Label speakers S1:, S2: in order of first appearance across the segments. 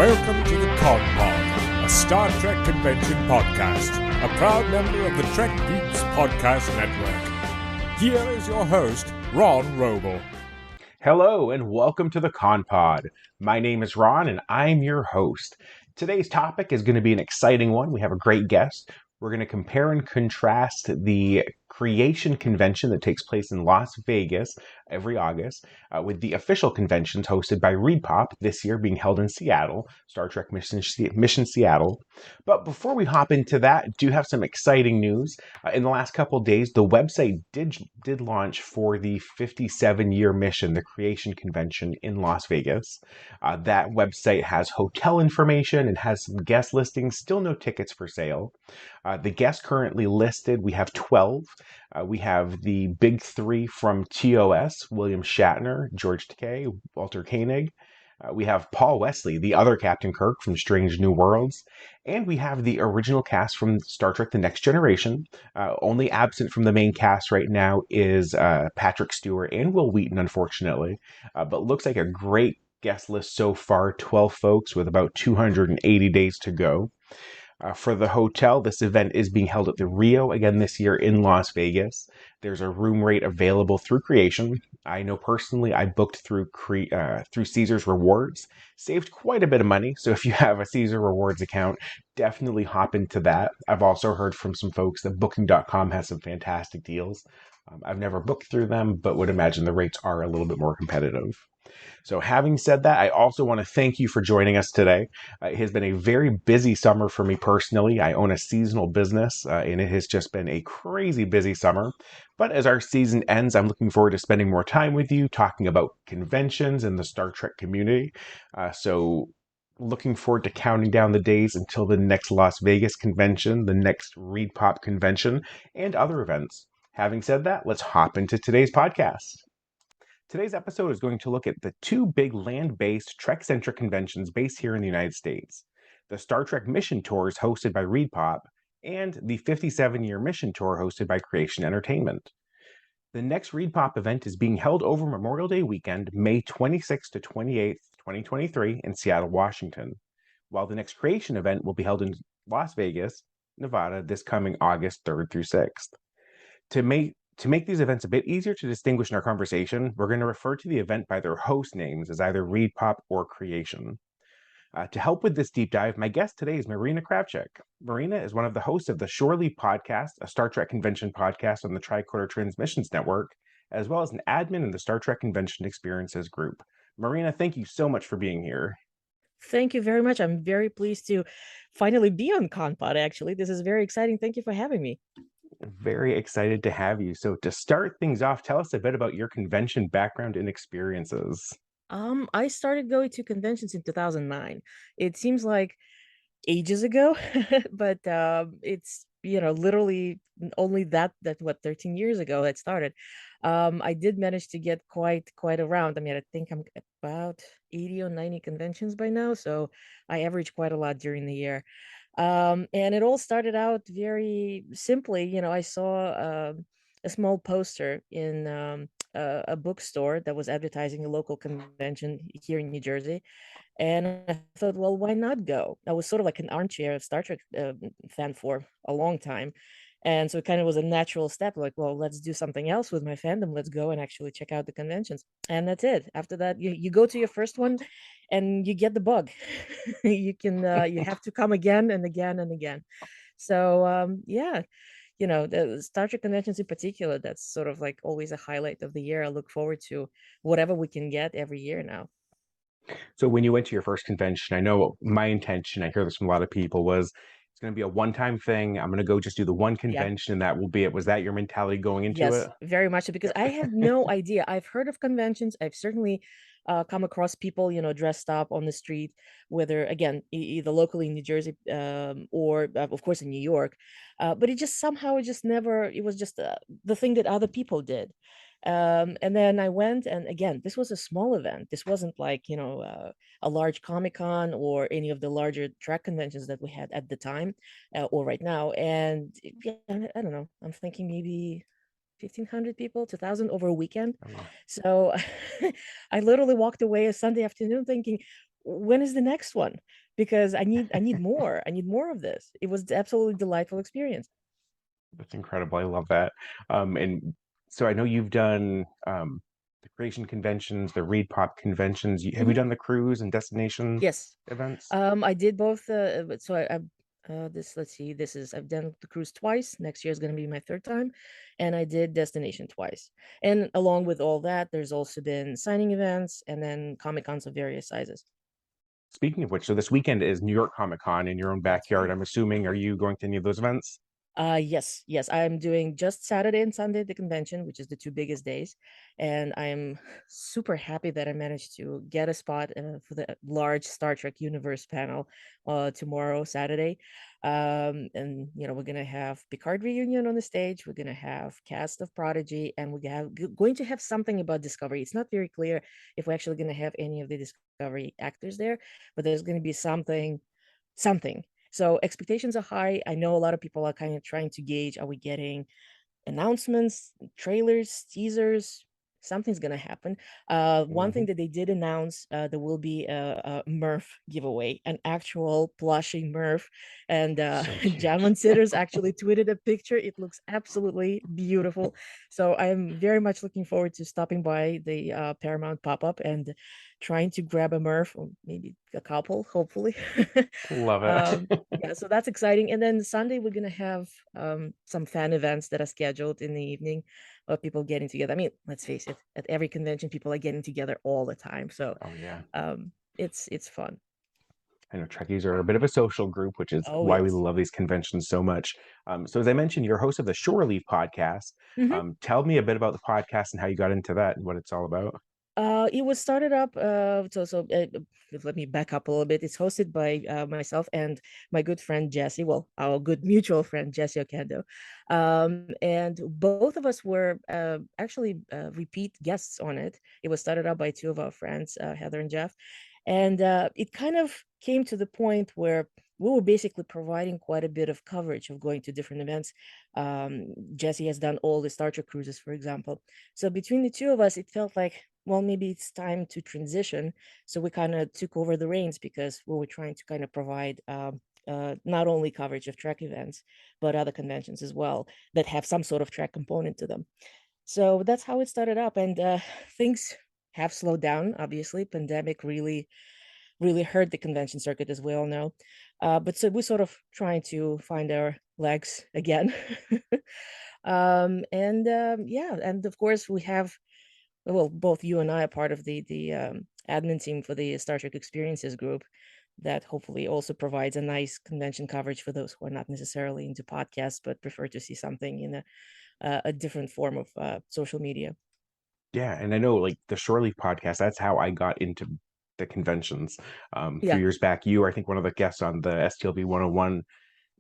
S1: Welcome to the Con Pod, a Star Trek convention podcast, a proud member of the Trek Geeks Podcast Network. Here is your host, Ron Roble.
S2: Hello and welcome to the Con Pod. My name is Ron and I'm your host. Today's topic is going to be an exciting one. We have a great guest. We're going to compare and contrast the Creation Convention that takes place in Las Vegas every August with the official conventions hosted by ReedPop, this year being held in Seattle, Star Trek Mission Seattle. But before we hop into that, I do have some exciting news. In the last couple of days, the website did launch for the 57-year mission, the Creation Convention in Las Vegas. That website has hotel information and has some guest listings, still no tickets for sale. The guests currently listed, we have 12. We have the big three from TOS, William Shatner, George Takei, Walter Koenig. We have Paul Wesley, the other Captain Kirk from Strange New Worlds. And we have the original cast from Star Trek The Next Generation. Only absent from the main cast right now is Patrick Stewart and Will Wheaton, unfortunately. But looks like a great guest list so far, 12 folks with about 280 days to go. For the hotel, this event is being held at the Rio again this year in Las Vegas. There's a room rate available through Creation. I know personally I booked through Caesars Rewards, saved quite a bit of money. So if you have a Caesar Rewards account, definitely hop into that. I've also heard from some folks that Booking.com has some fantastic deals. I've never booked through them, but would imagine the rates are a little bit more competitive. So having said that, I also want to thank you for joining us today. It has been a very busy summer for me personally. I own a seasonal business, and it has just been a crazy busy summer. But as our season ends, I'm looking forward to spending more time with you, talking about conventions and the Star Trek community. So looking forward to counting down the days until the next Las Vegas convention, the next ReedPop convention, and other events. Having said that, let's hop into today's podcast. Today's episode is going to look at the two big land-based Trek-centric conventions based here in the United States. The Star Trek Mission Tours hosted by ReedPop and the 57-year Mission Tour hosted by Creation Entertainment. The next ReedPop event is being held over Memorial Day weekend, May 26th to 28th, 2023 in Seattle, Washington, while the next Creation event will be held in Las Vegas, Nevada this coming August 3rd through 6th. To make these events a bit easier to distinguish in our conversation, we're going to refer to the event by their host names as either ReedPop or Creation. To help with this deep dive, my guest today is Marina Kravchuk. Marina is one of the hosts of the Shorely podcast, a Star Trek convention podcast on the Tricorder Transmissions Network, as well as an admin in the Star Trek Convention Experiences group. Marina, thank you so much for being here.
S3: Thank you very much. I'm very pleased to finally be on ConPod, actually. This is very exciting. Thank you for having me.
S2: Very excited to have you. So to start things off, tell us a bit about your convention background and experiences.
S3: I started going to conventions in 2009. It seems like ages ago, but it's literally only that 13 years ago that started. I did manage to get quite around. I mean, I think I'm about 80 or 90 conventions by now, so I average quite a lot during the year. And it all started out very simply. I saw a small poster in a bookstore that was advertising a local convention here in New Jersey. And I thought, well, why not go? I was sort of like an armchair Star Trek fan for a long time. And so it kind of was a natural step, like, well, let's do something else with my fandom. Let's go and actually check out the conventions. And that's it. After that, you go to your first one and you get the bug. You have to come again and again and again. So, the Star Trek conventions in particular, that's sort of like always a highlight of the year. I look forward to whatever we can get every year now.
S2: So when you went to your first convention, I know my intention, I hear this from a lot of people, was it's going to be a one-time thing. I'm going to go just do the one convention and that will be it. Was that your mentality going into it?
S3: Yes, very much so, because I had no idea. I've heard of conventions. I've certainly come across people, dressed up on the street, whether, again, either locally in New Jersey or, of course, in New York. But it just somehow, it was just the thing that other people did. And then I went, and again, this was a small event. This wasn't like, a large Comic-Con or any of the larger track conventions that we had at the time or right now. And yeah, I don't know, I'm thinking maybe 1,500 people, 2,000 over a weekend. So I literally walked away a Sunday afternoon thinking, when is the next one? Because I need more. I need more of this. It was absolutely delightful experience.
S2: That's incredible. I love that. And so I know you've done the creation conventions, the ReedPop conventions. Have you
S3: Mhm.
S2: done the cruise and destination
S3: Yes.
S2: events?
S3: I did both. So this, let's see, this is, I've done the cruise twice. Next year is going to be my third time, and I did destination twice. And along with all that, there's also been signing events and then Comic Cons of various sizes.
S2: Speaking of which, so this weekend is New York Comic Con in your own
S3: That's
S2: backyard.
S3: right.
S2: I'm assuming. Are you going to any of those events?
S3: Yes. I'm doing just Saturday and Sunday at the convention, which is the two biggest days, and I'm super happy that I managed to get a spot for the large Star Trek universe panel tomorrow, Saturday. And we're gonna have Picard reunion on the stage. We're gonna have cast of Prodigy, and going to have something about Discovery. It's not very clear if we're actually gonna have any of the Discovery actors there, but there's gonna be something. So expectations are high. I know a lot of people are kind of trying to gauge, are we getting announcements, trailers, teasers? Something's gonna happen. One thing
S2: Hmm.
S3: that they did announce, there will be a Murph giveaway, an actual plushie Murph, and
S2: So cute.
S3: Jamon Sitters actually tweeted a picture. It looks absolutely beautiful. So I'm very much looking forward to stopping by the Paramount pop-up and trying to grab a Murph, or maybe a couple, hopefully.
S2: Love
S3: um,
S2: it.
S3: yeah, so that's exciting. And then Sunday we're gonna have some fan events that are scheduled in the evening of people getting together. I mean, let's face it, at every convention, people are getting together all the time. So
S2: Oh yeah.
S3: it's fun.
S2: I know Trekkies are a bit of a social group, which is
S3: Oh
S2: why we
S3: yes.
S2: love these conventions so much. So, as I mentioned, you're host of the Shore Leave podcast.
S3: Mhm.
S2: Tell me a bit about the podcast and how you got into that and what it's all about.
S3: It was started up. Let me back up a little bit. It's hosted by myself and my good friend Jesse. Well, our good mutual friend Jesse Okendo, and both of us were actually repeat guests on it. It was started up by two of our friends, Heather and Jeff, and it kind of came to the point where we were basically providing quite a bit of coverage of going to different events. Jesse has done all the Star Trek cruises, for example. So between the two of us, it felt like, well, maybe it's time to transition. So we kind of took over the reins because we were trying to kind of provide not only coverage of Trek events, but other conventions as well that have some sort of Trek component to them. So that's how it started up. And things have slowed down. Obviously, pandemic really hurt the convention circuit, as we all know. But so we're sort of trying to find our legs again. And yeah, and of course we have, well, both you and I are part of the admin team for the Star Trek Experiences group that hopefully also provides a nice convention coverage for those who are not necessarily into podcasts but prefer to see something in a different form of social media.
S2: Yeah, and I know like the Shore Leave podcast, that's how I got into the conventions. A few
S3: Yeah.
S2: years back, you were, I think, one of the guests on the STLV 101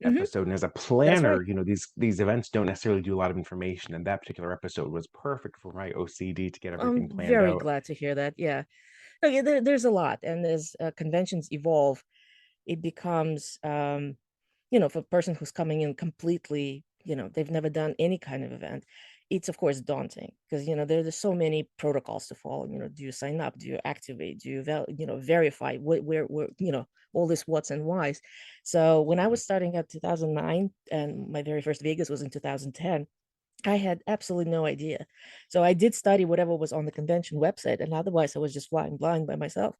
S3: Hmm.
S2: episode. And as a
S3: That's right.
S2: planner, these events don't necessarily do a lot of information, and that particular episode was perfect for my OCD to get
S3: I'm
S2: everything planned
S3: very
S2: out.
S3: glad to hear that. Yeah. Okay, there's a lot, and as conventions evolve, it becomes for a person who's coming in completely, they've never done any kind of event, it's of course daunting because there's so many protocols to follow. Do you sign up, do you activate, do you verify where all this what's and whys. So when I
S2: Mhm.
S3: was starting at 2009 and my very first Vegas was in 2010, I had absolutely no idea. So I did study whatever was on the convention website, and otherwise I was just flying blind by myself.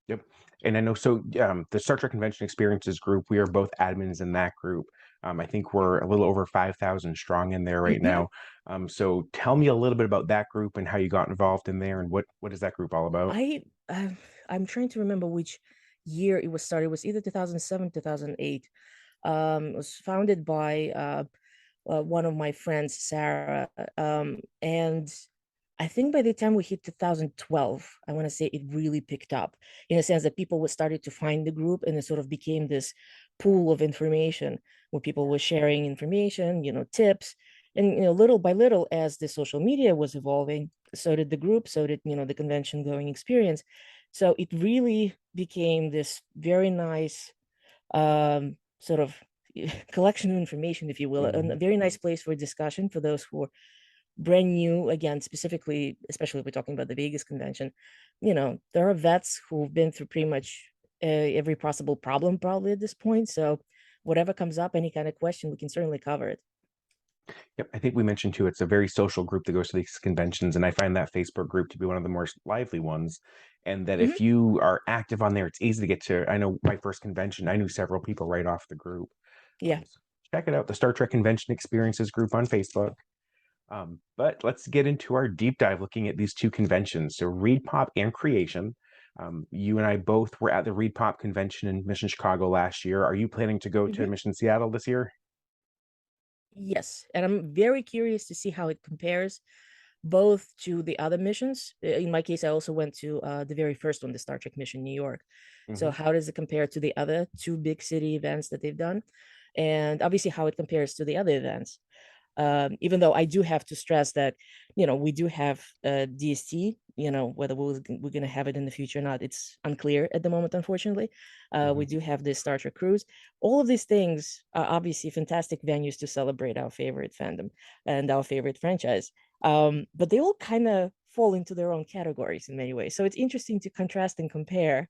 S2: Yep. And I know, so the Star Trek Convention Experiences group, we are both admins in that group. I think we're a little over 5,000 strong in there right
S3: Mhm.
S2: now. So tell me a little bit about that group and how you got involved in there and what is that group all about?
S3: I uh, I'm trying to remember which year it was started. It was either 2007, 2008. It was founded by one of my friends, Sarah. And I think by the time we hit 2012, I want to say it really picked up in a sense that people were started to find the group, and it sort of became this pool of information where people were sharing information, tips. And little by little, as the social media was evolving, so did the group, so did the convention going experience. So it really became this very nice sort of collection of information, if you will, and a
S2: Mhm.
S3: very nice place for discussion for those who brand new, again, specifically, especially if we're talking about the Vegas convention, there are vets who've been through pretty much every possible problem probably at this point. So whatever comes up, any kind of question, we can certainly cover it.
S2: Yep, I think we mentioned too, it's a very social group that goes to these conventions, and I find that Facebook group to be one of the more lively ones. And that
S3: Mhm.
S2: if you are active on there, it's easy to get to. I know my first convention, I knew several people right off the group.
S3: Yeah.
S2: So check it out, the Star Trek Convention Experiences group on Facebook. But let's get into our deep dive looking at these two conventions. So ReedPop and Creation. You and I both were at the ReedPop convention in Mission Chicago last year. Are you planning to go to
S3: Mhm.
S2: Mission Seattle this year?
S3: Yes, and I'm very curious to see how it compares both to the other missions. In my case, I also went to the very first one, the Star Trek mission, New York. So
S2: Hmm.
S3: how does it compare to the other two big city events that they've done? And obviously how it compares to the other events. Even though I do have to stress that, we do have DST, whether we're going to have it in the future or not, it's unclear at the moment, unfortunately. We
S2: Hmm.
S3: do have the Star Trek cruise. All of these things are obviously fantastic venues to celebrate our favorite fandom and our favorite franchise. But they all kind of fall into their own categories in many ways. So it's interesting to contrast and compare.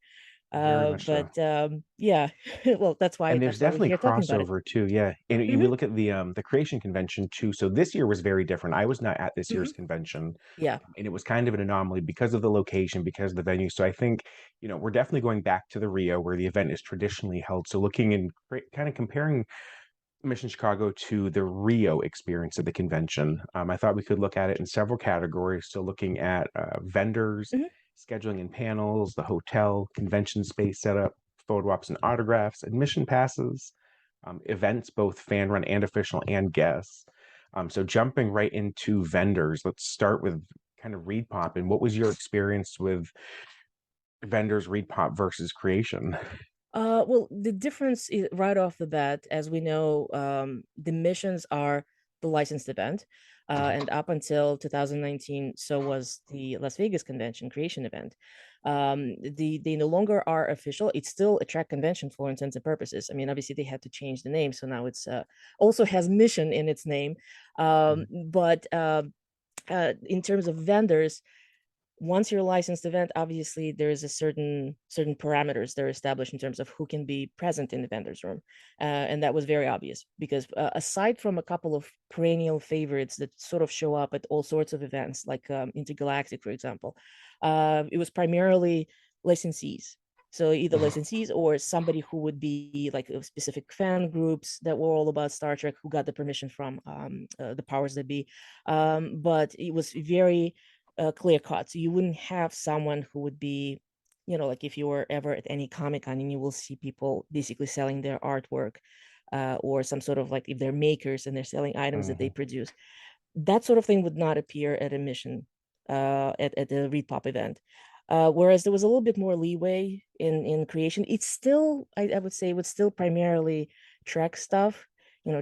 S2: Very much so.
S3: Yeah, well, that's why
S2: And there's
S3: that's why we're
S2: definitely
S3: here talking about it.
S2: crossover too, yeah. And we
S3: Hmm.
S2: look at the creation convention too. So this year was very different. I was not at this year's
S3: Hmm.
S2: convention,
S3: Yeah.
S2: and it was kind of an anomaly because of the location, because of the venue. So I think, we're definitely going back to the Rio where the event is traditionally held. So looking and kind of comparing Mission Chicago to the Rio experience of the convention. I thought we could look at it in several categories. So, looking at vendors,
S3: Hmm.
S2: scheduling and panels, the hotel, convention space setup, photo ops and autographs, admission passes, events, both fan run and official, and guests. So, jumping right into vendors, let's start with kind of ReedPop. And what was your experience with vendors, ReedPop versus Creation?
S3: Well, the difference is right off the bat, as we know, the missions are the licensed event, and up until 2019, so was the Las Vegas convention creation event. They no longer are official. It's still a track convention for intents and purposes. I mean, obviously they had to change the name, so now it's also has mission in its name. But in terms of vendors, once you're a licensed event, obviously there's a certain parameters that are established in terms of who can be present in the vendors room, and that was very obvious because aside from a couple of perennial favorites that sort of show up at all sorts of events, like Intergalactic, for example, it was primarily licensees. So either licensees or somebody who would be like specific fan groups that were all about Star Trek, who got the permission from the powers that be. But it was very clear cut. So you wouldn't have someone who would be, like if you were ever at any Comic Con and you will see people basically selling their artwork, or some sort of like if they're makers and they're selling items that they
S2: Mhm.
S3: produce, that sort of thing would not appear at a mission, at the ReedPop event. Whereas there was a little bit more leeway in creation. It's still, I would say, it was still primarily Trek stuff,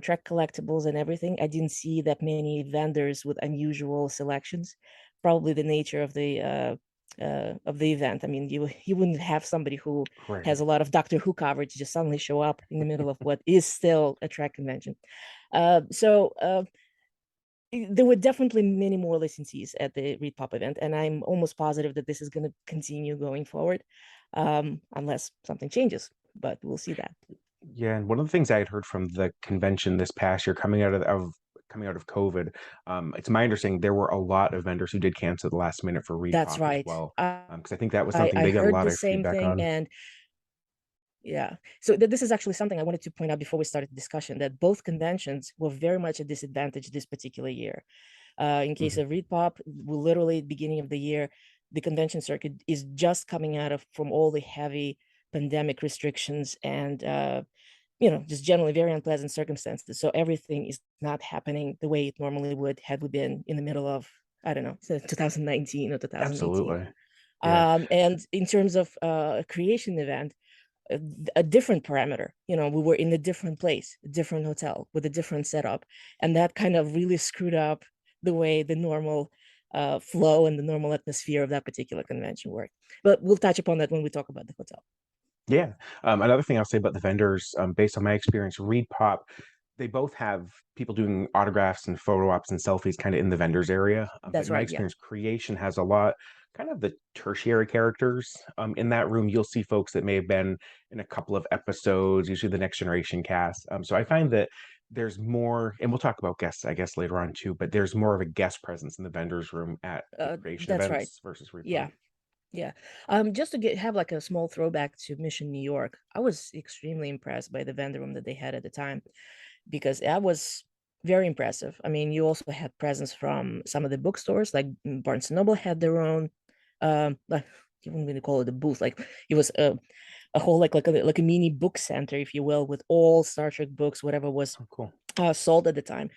S3: Trek collectibles and everything. I didn't see that many vendors with unusual selections. Probably the nature of the event. I mean, you wouldn't have somebody who
S2: Right.
S3: has a lot of Doctor Who coverage just suddenly show up in the middle of what is still a Trek convention. So there were definitely many more licensees at the ReedPop event, and I'm almost positive that this is going to continue going forward, unless something changes. But we'll see that.
S2: Yeah, and one of the things I had heard from the convention this past year, coming out of COVID, it's my understanding there were a lot of vendors who did cancel at the last minute for
S3: That's
S2: ReedPop as
S3: right.
S2: well,
S3: I
S2: because I think that was
S3: I,
S2: something
S3: I
S2: they got a
S3: heard
S2: lot
S3: the
S2: of
S3: same
S2: feedback
S3: thing,
S2: on.
S3: and yeah. So this is actually something I wanted to point out before we started the discussion, that both conventions were very much a disadvantage this particular year. In case
S2: Hmm.
S3: of ReedPop, we literally beginning of the year, the convention circuit is just coming out of from all the heavy pandemic restrictions and just generally very unpleasant circumstances. So everything is not happening the way it normally would had we been in the middle of, I don't know, 2019 or 2018.
S2: Absolutely. Yeah.
S3: And in terms of a creation event, a different parameter. We were in a different place, a different hotel with a different setup, and that kind of really screwed up the way the normal flow and the normal atmosphere of that particular convention worked. But we'll touch upon that when we talk about the hotel.
S2: Yeah. Another thing I'll say about the vendors, based on my experience, ReedPop, they both have people doing autographs and photo ops and selfies kind of in the vendors area. But
S3: That's
S2: in my
S3: right. Yeah.
S2: experience, creation has a lot kind of the tertiary characters. In that room, you'll see folks that may have been in a couple of episodes, usually the Next Generation cast. So I find that there's more, and we'll talk about guests, I guess, later on too, but there's more of a guest presence in the vendors room at the creation
S3: That's right.
S2: events versus ReedPop.
S3: Yeah. Yeah. Just to have like a small throwback to Mission New York, I was extremely impressed by the vendor room that they had at the time because that was very impressive. I mean, you also had presence from some of the bookstores, like Barnes and Noble had their own, like you wouldn't really call it a booth, like it was a whole like a mini book center, if you will, with all Star Trek books, whatever was
S2: Oh, cool.
S3: sold at the time.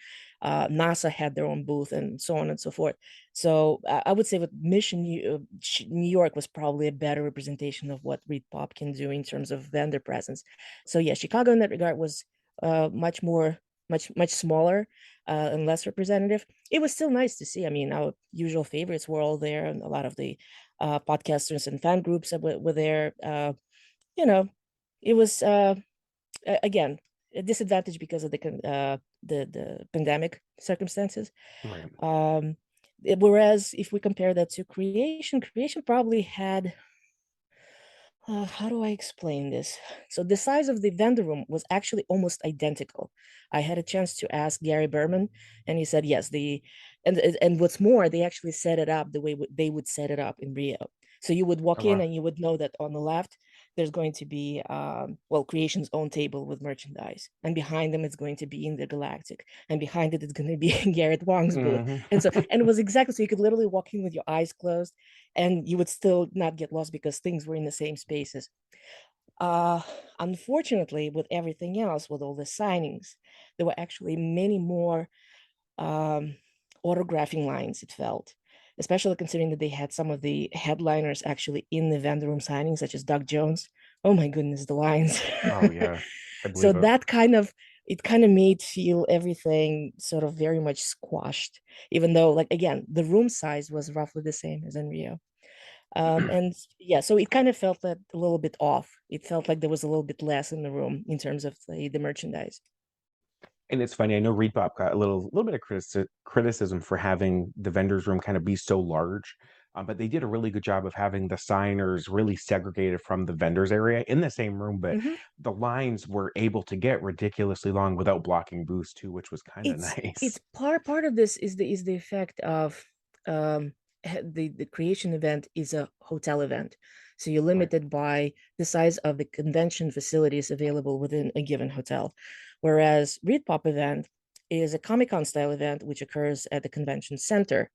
S3: NASA had their own booth and so on and so forth. So I would say with New York was probably a better representation of what ReedPop can do in terms of vendor presence. So yeah, Chicago in that regard was much smaller and less representative. It was still nice to see. I mean, our usual favorites were all there, and a lot of the podcasters and fan groups that were there. You know, it was again a disadvantage because of the pandemic circumstances.
S2: Right.
S3: Whereas if we compare that to creation probably had how do I explain this? So the size of the vendor room was actually almost identical. I had a chance to ask Gary Berman, and he said yes. And what's more, they actually set it up the way they would set it up in Rio. So you would
S2: Oh,
S3: walk in
S2: wow.
S3: and you would know that on the left there's going to be well, Creation's own table with merchandise, and behind them it's going to be in the Galactic, and behind it it's going to be Garrett Wong's booth. And it was exactly so you could literally walk in with your eyes closed and you would still not get lost because things were in the same spaces. Uh, Unfortunately, with everything else, with all the signings, there were actually many more um, autographing lines, it felt, especially considering that they had some of the headliners actually in the vendor room signings, such as Doug Jones. Oh my goodness, the lines.
S2: Oh, yeah. I
S3: So
S2: believe it.
S3: that kind of made feel everything sort of very much squashed, even though, like, again, the room size was roughly the same as in Rio. And yeah, so it kind of felt that a little bit off. It felt like there was a little bit less in the room in terms of the merchandise.
S2: And it's funny, I know ReedPop got a little bit of criticism for having the vendors room kind of be so large, but they did a really good job of having the signers really segregated from the vendors area in the same room. But
S3: Mhm.
S2: the lines were able to get ridiculously long without blocking booths too, which was kind of
S3: It's
S2: nice.
S3: part of this is the effect of um the creation event is a hotel event, so you're
S2: Right.
S3: limited by the size of the convention facilities available within a given hotel, whereas ReedPop event is a Comic-Con style event which occurs at the convention center.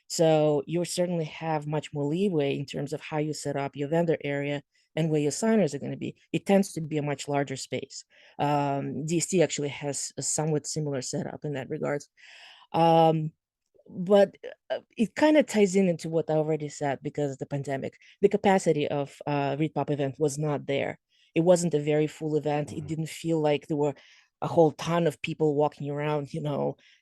S3: So you certainly have much more leeway in terms of how you set up your vendor area and where your signers are going to be. It tends to be a much larger space. DST actually has a somewhat similar setup in that regards. Um, but it kind of ties in into what I already said because of the pandemic. The capacity of ReedPop event was not there. It wasn't a very full event. It
S2: Mhm.
S3: didn't feel like there were a whole ton of people walking around.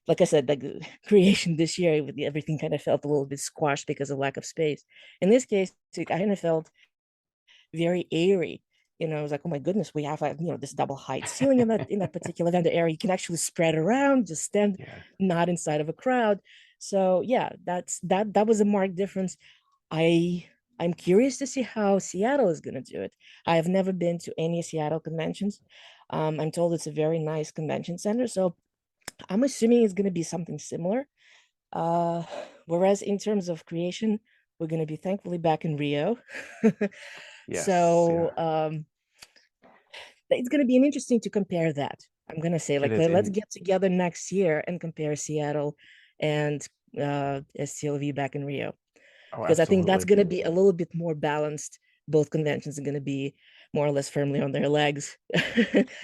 S3: Like I said, like creation this year, everything kind of felt a little bit squashed because of lack of space. In this case, it kind of felt very airy. It was like, oh my goodness, we have this double height ceiling in that particular vendor area. You can actually spread around, just stand
S2: Yeah.
S3: not inside of a crowd. So yeah, that was a marked difference. I I'm curious to see how Seattle is going to do it. I have never been to any Seattle conventions. I'm told it's a very nice convention center, so I'm assuming it's going to be something similar. Uh, Whereas in terms of creation, we're going to be thankfully back in Rio.
S2: Yes. Yeah.
S3: So it's going to be an interesting to compare that. I'm going to say,
S2: It
S3: like,
S2: is.
S3: let's
S2: And
S3: get together next year and compare Seattle and STLV back in Rio,
S2: oh,
S3: because I think that's
S2: absolutely.
S3: going to be a little bit more balanced. Both conventions are going to be more or less firmly on their legs.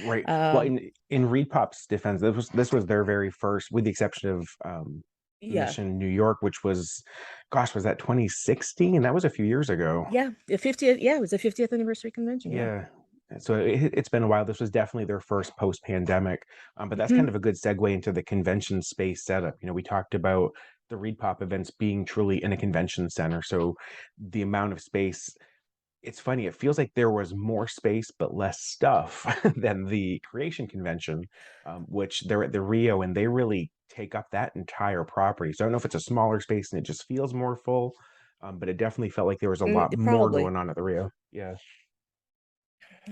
S2: Right. Well,
S3: um,
S2: in ReedPop's defense, this was their very first, with the exception of
S3: yeah,
S2: Mission New York, which was, gosh, was that 2016? That was a few years ago.
S3: yeah, the 50th, yeah, it was a 50th anniversary convention. Yeah.
S2: Yeah. So it's been a while. This was definitely their first post-pandemic, but that's kind
S3: Mhm.
S2: of a good segue into the convention space setup. We talked about the ReedPop events being truly in a convention center, so the amount of space. it's funny. It feels like there was more space but less stuff than the Creation Convention, which they're at the Rio and they really take up that entire property. So I don't know if it's a smaller space and it just feels more full, but it definitely felt like there was a lot more
S3: Probably.
S2: going on at the Rio. Yeah.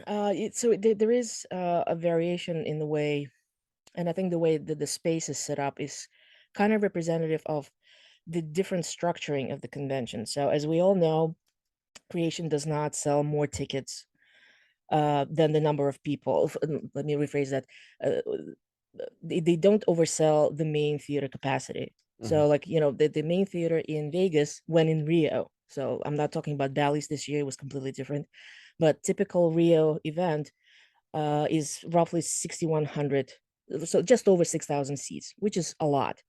S3: There is a variation in the way, and I think the way that the space is set up is kind of representative of the different structuring of the convention. So as we all know, Creation does not sell more tickets than the number of people. Let me rephrase that. Uh, they don't oversell the main theater capacity.
S2: Hmm.
S3: So, like, the main theater in Vegas went in Rio. So I'm not talking about Bally's this year, it was completely different. But typical Rio event is roughly 6,100, so just over 6,000 seats, which is a lot.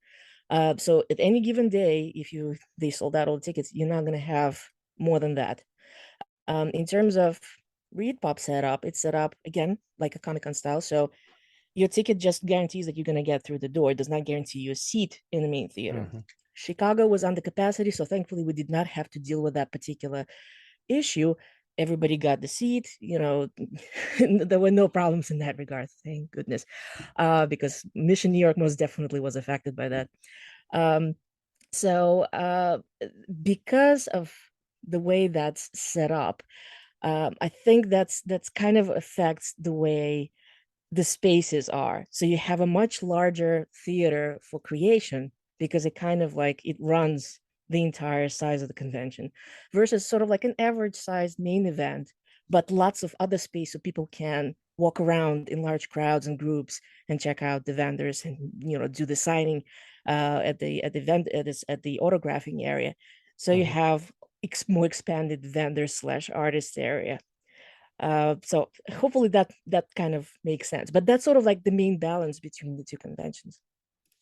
S3: So at any given day, if they sold out all the tickets, you're not going to have more than that. In terms of ReedPop setup, it's set up again like a Comic Con style. So your ticket just guarantees that you're going to get through the door. It does not guarantee you a seat in the main theater.
S2: Hmm.
S3: Chicago was under capacity, so thankfully we did not have to deal with that particular issue. Everybody got the seat. There were no problems in that regard, thank goodness, because Mission New York most definitely was affected by that. Um, so because of the way that's set up, I think that's kind of affects the way the spaces are. So you have a much larger theater for Creation because it kind of like it runs the entire size of the convention versus sort of like an average sized main event, but lots of other space so people can walk around in large crowds and groups and check out the vendors and do the signing at the autographing area. So you
S2: Hmm.
S3: have more expanded vendor slash artist area. So hopefully that kind of makes sense. But that's sort of like the main balance between the two conventions.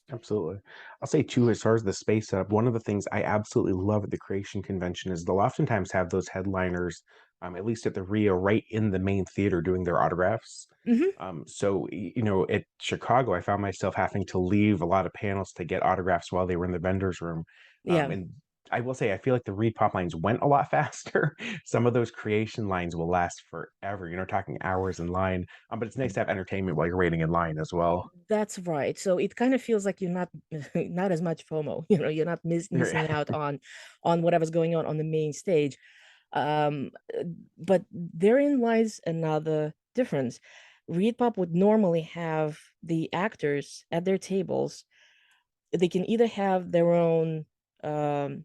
S2: Absolutely. I'll say too, as far as the space setup, one of the things I absolutely love at the Creation Convention is they'll oftentimes have those headliners, at least at the Rio, right in the main theater doing their autographs.
S3: Hmm.
S2: At Chicago, I found myself having to leave a lot of panels to get autographs while they were in the vendors room.
S3: Yeah,
S2: And I will say, I feel like the ReedPop lines went a lot faster. Some of those creation lines will last forever, talking hours in line. But it's nice to have entertainment while you're waiting in line as well.
S3: that's right. So it kind of feels like you're not not as much FOMO. You're not missing out on whatever's going on the main stage. Um, uh, but therein lies another difference. ReedPop would normally have the actors at their tables. They can either have their own um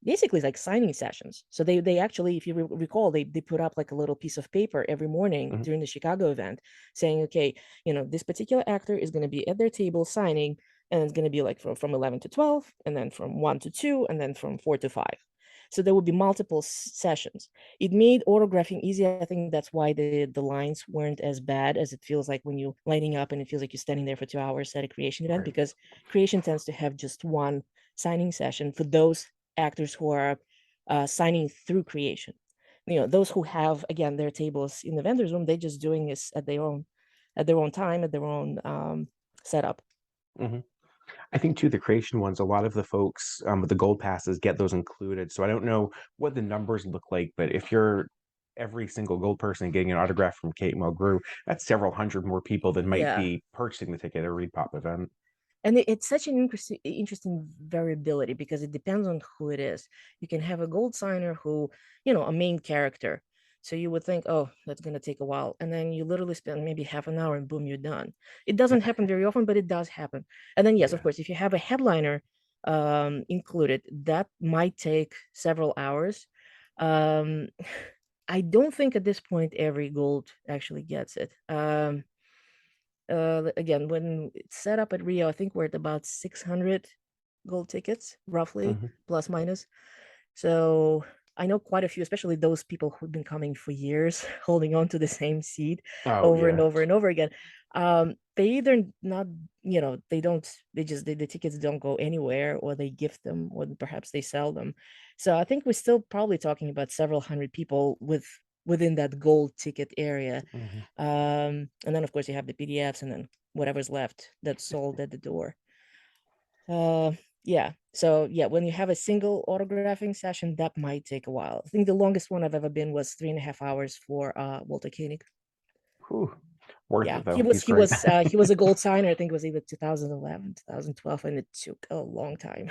S3: basically like signing sessions. So they actually, if you recall, they put up like a little piece of paper every morning
S2: Mhm.
S3: during the Chicago event saying, okay, this particular actor is going to be at their table signing, and it's going to be like from 11 to 12, and then from 1 to 2, and then from 4 to 5. So there would be multiple sessions. It made autographing easy. I think that's why the lines weren't as bad as it feels like when you lining up and it feels like you're standing there for 2 hours at a Creation event,
S2: Right.
S3: because Creation tends to have just one signing session for those actors who are signing through Creation. Those who have again their tables in the vendors room, they're just doing this at their own time, at their own setup.
S2: Hmm. I think too the creation ones, a lot of the folks with the gold passes get those included. So I don't know what the numbers look like, but if you're every single gold person getting an autograph from Kate Mulgrew, that's several hundred more people than might
S3: Yeah.
S2: be purchasing the ticket at a ReedPop event.
S3: And it's such an interesting variability because it depends on who it is. You can have a gold signer who, a main character. So you would think, oh, that's going to take a while. And then you literally spend maybe half an hour and boom, you're done. It doesn't happen very often, but it does happen. And then, yes, of
S2: Yeah.
S3: course, if you have a headliner included, that might take several hours. Um, I don't think at this point every gold actually gets it. Again, when it's set up at Rio, I think we're at about 600 gold tickets, roughly,
S2: Hmm.
S3: plus minus. So I know quite a few, especially those people who've been coming for years, holding on to the same seat
S2: Oh
S3: over and
S2: yeah.
S3: over and over again. They either not, they don't, the tickets don't go anywhere, or they gift them, or perhaps they sell them. So I think we're still probably talking about several hundred people within that gold ticket area.
S2: Hmm.
S3: And then of course you have the PDFs, and then whatever's left that's sold at the door. Uh, Yeah. So yeah, when you have a single autographing session, that might take a while. I think the longest one I've ever been was 3.5 hours for Walter Koenig.
S2: Whew. Worth
S3: Yeah,
S2: it though. He's great.
S3: he was a gold signer. I think it was either 2011, 2012, and it took a long time.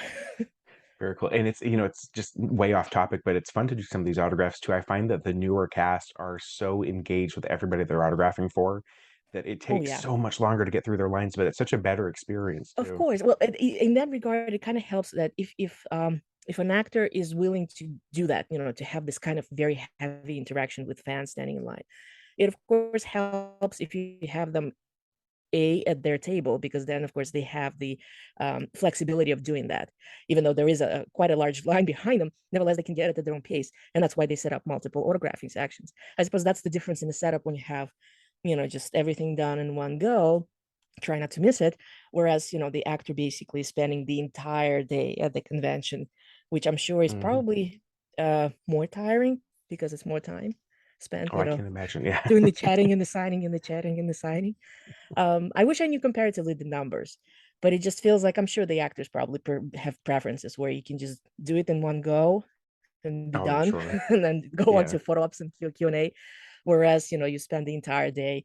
S2: Very cool. And it's just way off topic, but it's fun to do some of these autographs too. I find that the newer cast are so engaged with everybody they're autographing for that it
S3: Oh
S2: takes
S3: yeah.
S2: so much longer to get through their lines, but it's such a better experience
S3: Of
S2: too.
S3: course. Well, in that regard, it kind of helps that if an actor is willing to do that, to have this kind of very heavy interaction with fans standing in line, it of course helps if you have them at their table, because then of course they have the flexibility of doing that. Even though there is a quite a large line behind them, nevertheless they can get it at their own pace, and that's why they set up multiple autographing sections. I suppose that's the difference in the setup when you have just everything done in one go. Try not to miss it. Whereas the actor basically spending the entire day at the convention, which I'm sure is
S2: Hmm.
S3: probably more tiring because it's more time spent
S2: Oh, I can imagine. Yeah.
S3: doing the chatting and the signing and the chatting and the signing. I wish I knew comparatively the numbers, but it just feels like I'm sure the actors probably have preferences where you can just do it in one go and be
S2: Oh, I'm
S3: done,
S2: sure.
S3: and then go on
S2: Yeah.
S3: to photo ops and Q&A. Whereas you spend the entire day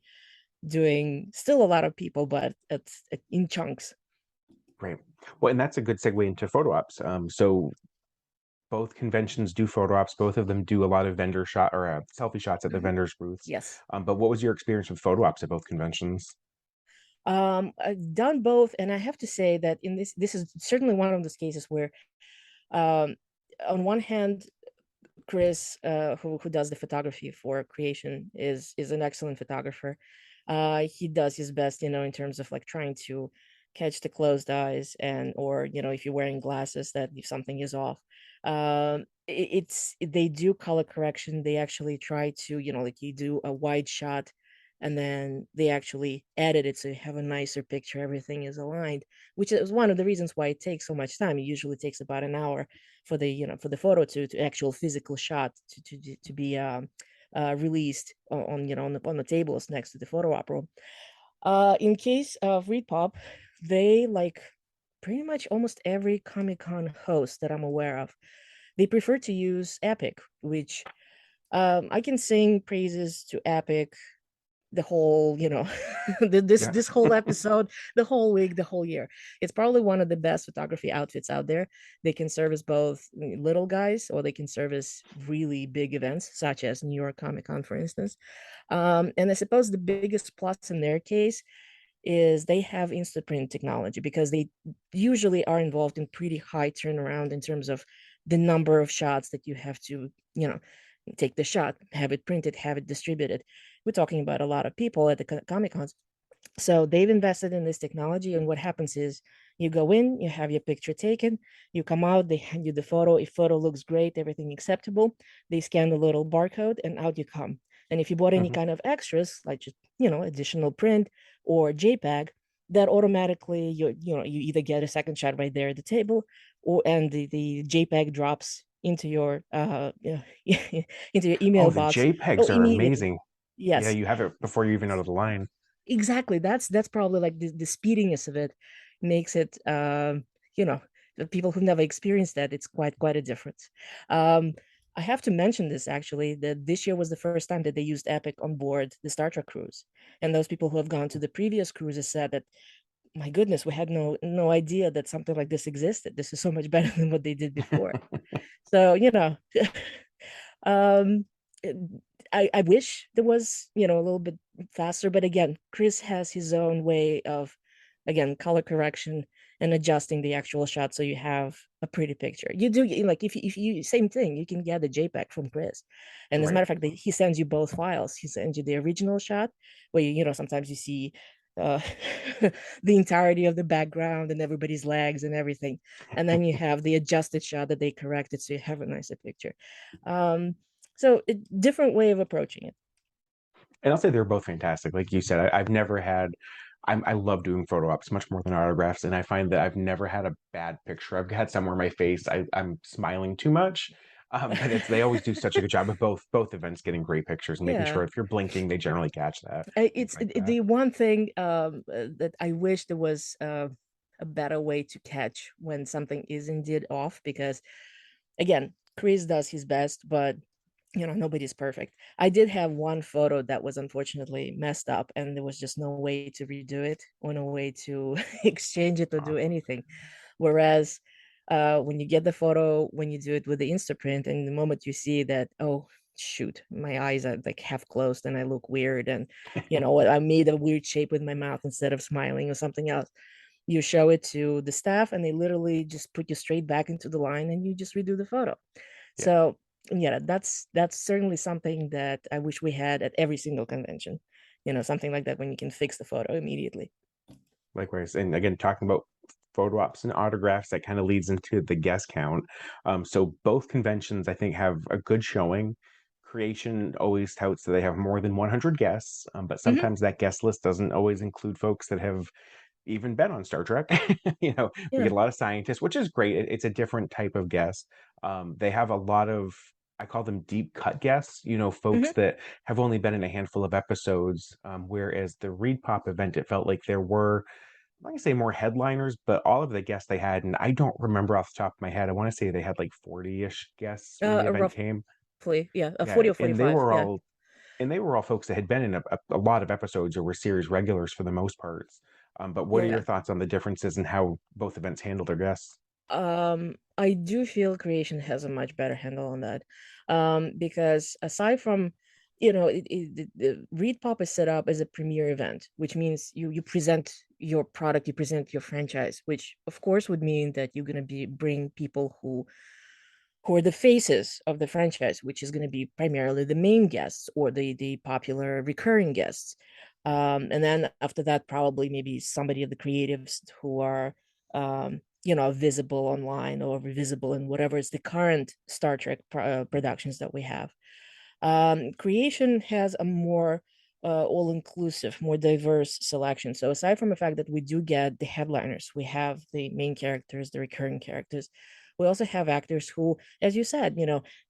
S3: doing still a lot of people, but it's in chunks.
S2: Right. Well, and that's a good segue into photo ops. So both conventions do photo ops. Both of them do a lot of vendor shot or selfie shots at the
S3: Mhm.
S2: vendors' booths.
S3: Yes.
S2: But what was your experience with photo ops at both conventions?
S3: I've done both, and I have to say that in this is certainly one of those cases where, um, on one hand, Chris, who does the photography for creation, is an excellent photographer. He does his best, in terms of like trying to catch the closed eyes, and or if you're wearing glasses, that if something is off. They do color correction. They actually try to, like you do a wide shot, and then they actually edit it so you have a nicer picture. Everything is aligned, which is one of the reasons why it takes so much time. It usually takes about an hour for the photo to actual physical shot to be released on the tables next to the photo op room. In case of ReedPop, they like pretty much almost every Comic-Con host that I'm aware of. They prefer to use Epic, which I can sing praises to Epic the whole this
S2: Yeah.
S3: this whole episode, the whole week, the whole year. It's probably one of the best photography outfits out there. They can service both little guys, or they can service really big events such as New York Comic Con, for instance. And I suppose the biggest plus in their case is they have Instaprint technology, because they usually are involved in pretty high turnaround in terms of the number of shots that you have to take the shot, have it printed, have it distributed. We're talking about a lot of people at the Comic Cons. So they've invested in this technology, and what happens is you go in, you have your picture taken, you come out, they hand you the photo. If photo looks great, everything acceptable, they scan the little barcode, and out you come. And if you bought any
S2: Hmm.
S3: kind of extras, like just additional print or JPEG, that automatically you either get a second shot right there at the table, or and the JPEG drops into your into your
S2: Oh,
S3: email
S2: the
S3: box.
S2: JPEGs
S3: Oh,
S2: are
S3: immediately.
S2: amazing. Yeah,
S3: Yes,
S2: you have it before you're even out of the line.
S3: exactly. That's probably like the speediness of it makes it, you know the people who've never experienced that, it's quite a difference. um I have to mention this actually, that this year was the first time that they used Epic on board the Star Trek cruise, and those people who have gone to the previous cruises said that, my goodness, we had no idea that something like this existed. This is so much better than what they did before. So um it- I wish there was a little bit faster, but again, Chris has his own way of, again, color correction and adjusting the actual shot so you have a pretty picture. You do, like, if you same thing, you can get the JPEG from Chris, and as a
S2: Right.
S3: matter of fact, he sends you both files. He sends you the original shot, where sometimes you see uh the entirety of the background and everybody's legs and everything, and then you have the adjusted shot that they corrected so you have a nicer picture. um so a different way of approaching it.
S2: And I'll say they're both fantastic. Like you said, I've never had. I love doing photo ops much more than autographs, and I find that I've never had a bad picture. I've had somewhere my face I'm smiling too much, but they always do such a good job of both events getting great pictures and making
S3: Yeah.
S2: sure if you're blinking, they generally catch that. Things
S3: It's
S2: like that.
S3: the one thing that I wish there was a better way to catch when something is indeed off, because again, Chris does his best, but nobody's perfect. I did have one photo that was unfortunately messed up, and there was just no way to redo it or no way to exchange it or do anything. Whereas when you get the photo, when you do it with the Instaprint, and the moment you see that, oh shoot, my eyes are like half closed and I look weird, and I made a weird shape with my mouth instead of smiling or something else, you show it to the staff and they literally just put you straight back into the line and you just redo the photo.
S2: Yeah.
S3: So yeah, that's certainly something that I wish we had at every single convention. Something like that when you can fix the photo immediately.
S2: Likewise. And again, talking about photo ops and autographs, that kind of leads into the guest count. So both conventions, I think, have a good showing. Creation always touts that they have more than 100 guests, but
S3: Hmm.
S2: sometimes that guest list doesn't always include folks that have even been on Star Trek. We
S3: Yeah.
S2: get a lot of scientists, which is great. It's a different type of guest. They have a lot of, I call them deep cut guests, folks
S3: Hmm.
S2: that have only been in a handful of episodes. Whereas the ReedPop event, it felt like there were, I'm going to say more headliners, but all of the guests they had, and I don't remember off the top of my head, I want to say they had like 40-ish guests when the event came.
S3: Roughly, yeah,
S2: Yeah,
S3: 40 or
S2: and they
S3: 45.
S2: were
S3: Yeah.
S2: all and they were all folks that had been in a lot of episodes or were series regulars for the most parts. But what are your
S3: Yeah.
S2: thoughts on the differences in how both events handle their guests?
S3: I do feel Creation has a much better handle on that. Because aside from, the ReedPop is set up as a premier event, which means you present your product, you present your franchise, which of course would mean that you're gonna be bring people who are the faces of the franchise, which is going to be primarily the main guests or the popular recurring guests. And then after that, probably maybe somebody of the creatives who are, visible online or visible in whatever is the current Star Trek productions that we have. Creation has a more all-inclusive, more diverse selection. So aside from the fact that we do get the headliners, we have the main characters, the recurring characters. We also have actors who, as you said,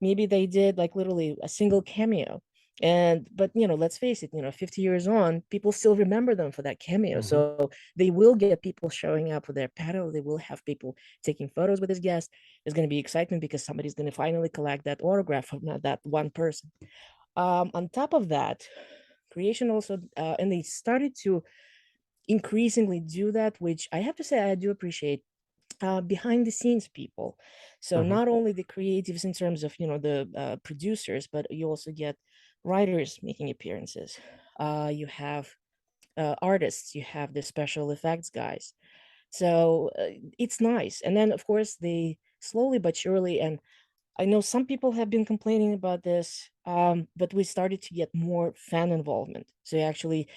S3: maybe they did like literally a single cameo. But let's face it, 50 years on, people still remember them for that cameo.
S2: Hmm.
S3: So they will get people showing up for their panel. They will have people taking photos with this guest. There's going to be excitement because somebody's going to finally collect that autograph from that one person. On top of that, Creation also, and they started to increasingly do that, which I have to say I do appreciate. Behind the scenes people, so
S2: Hmm.
S3: not only the creatives in terms of the producers, but you also get writers making appearances. You have artists, you have the special effects guys. So it's nice. And then of course they slowly but surely, and I know some people have been complaining about this, but we started to get more fan involvement. So actually,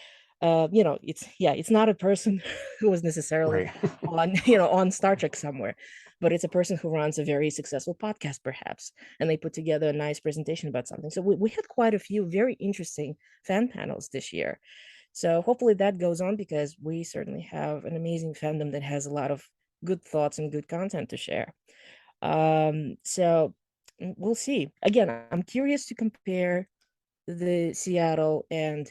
S3: it's not a person who was necessarily
S2: Right.
S3: on on Star Trek somewhere, but it's a person who runs a very successful podcast, perhaps, and they put together a nice presentation about something. So we had quite a few very interesting fan panels this year. So hopefully that goes on because we certainly have an amazing fandom that has a lot of good thoughts and good content to share. So we'll see. Again, I'm curious to compare the Seattle and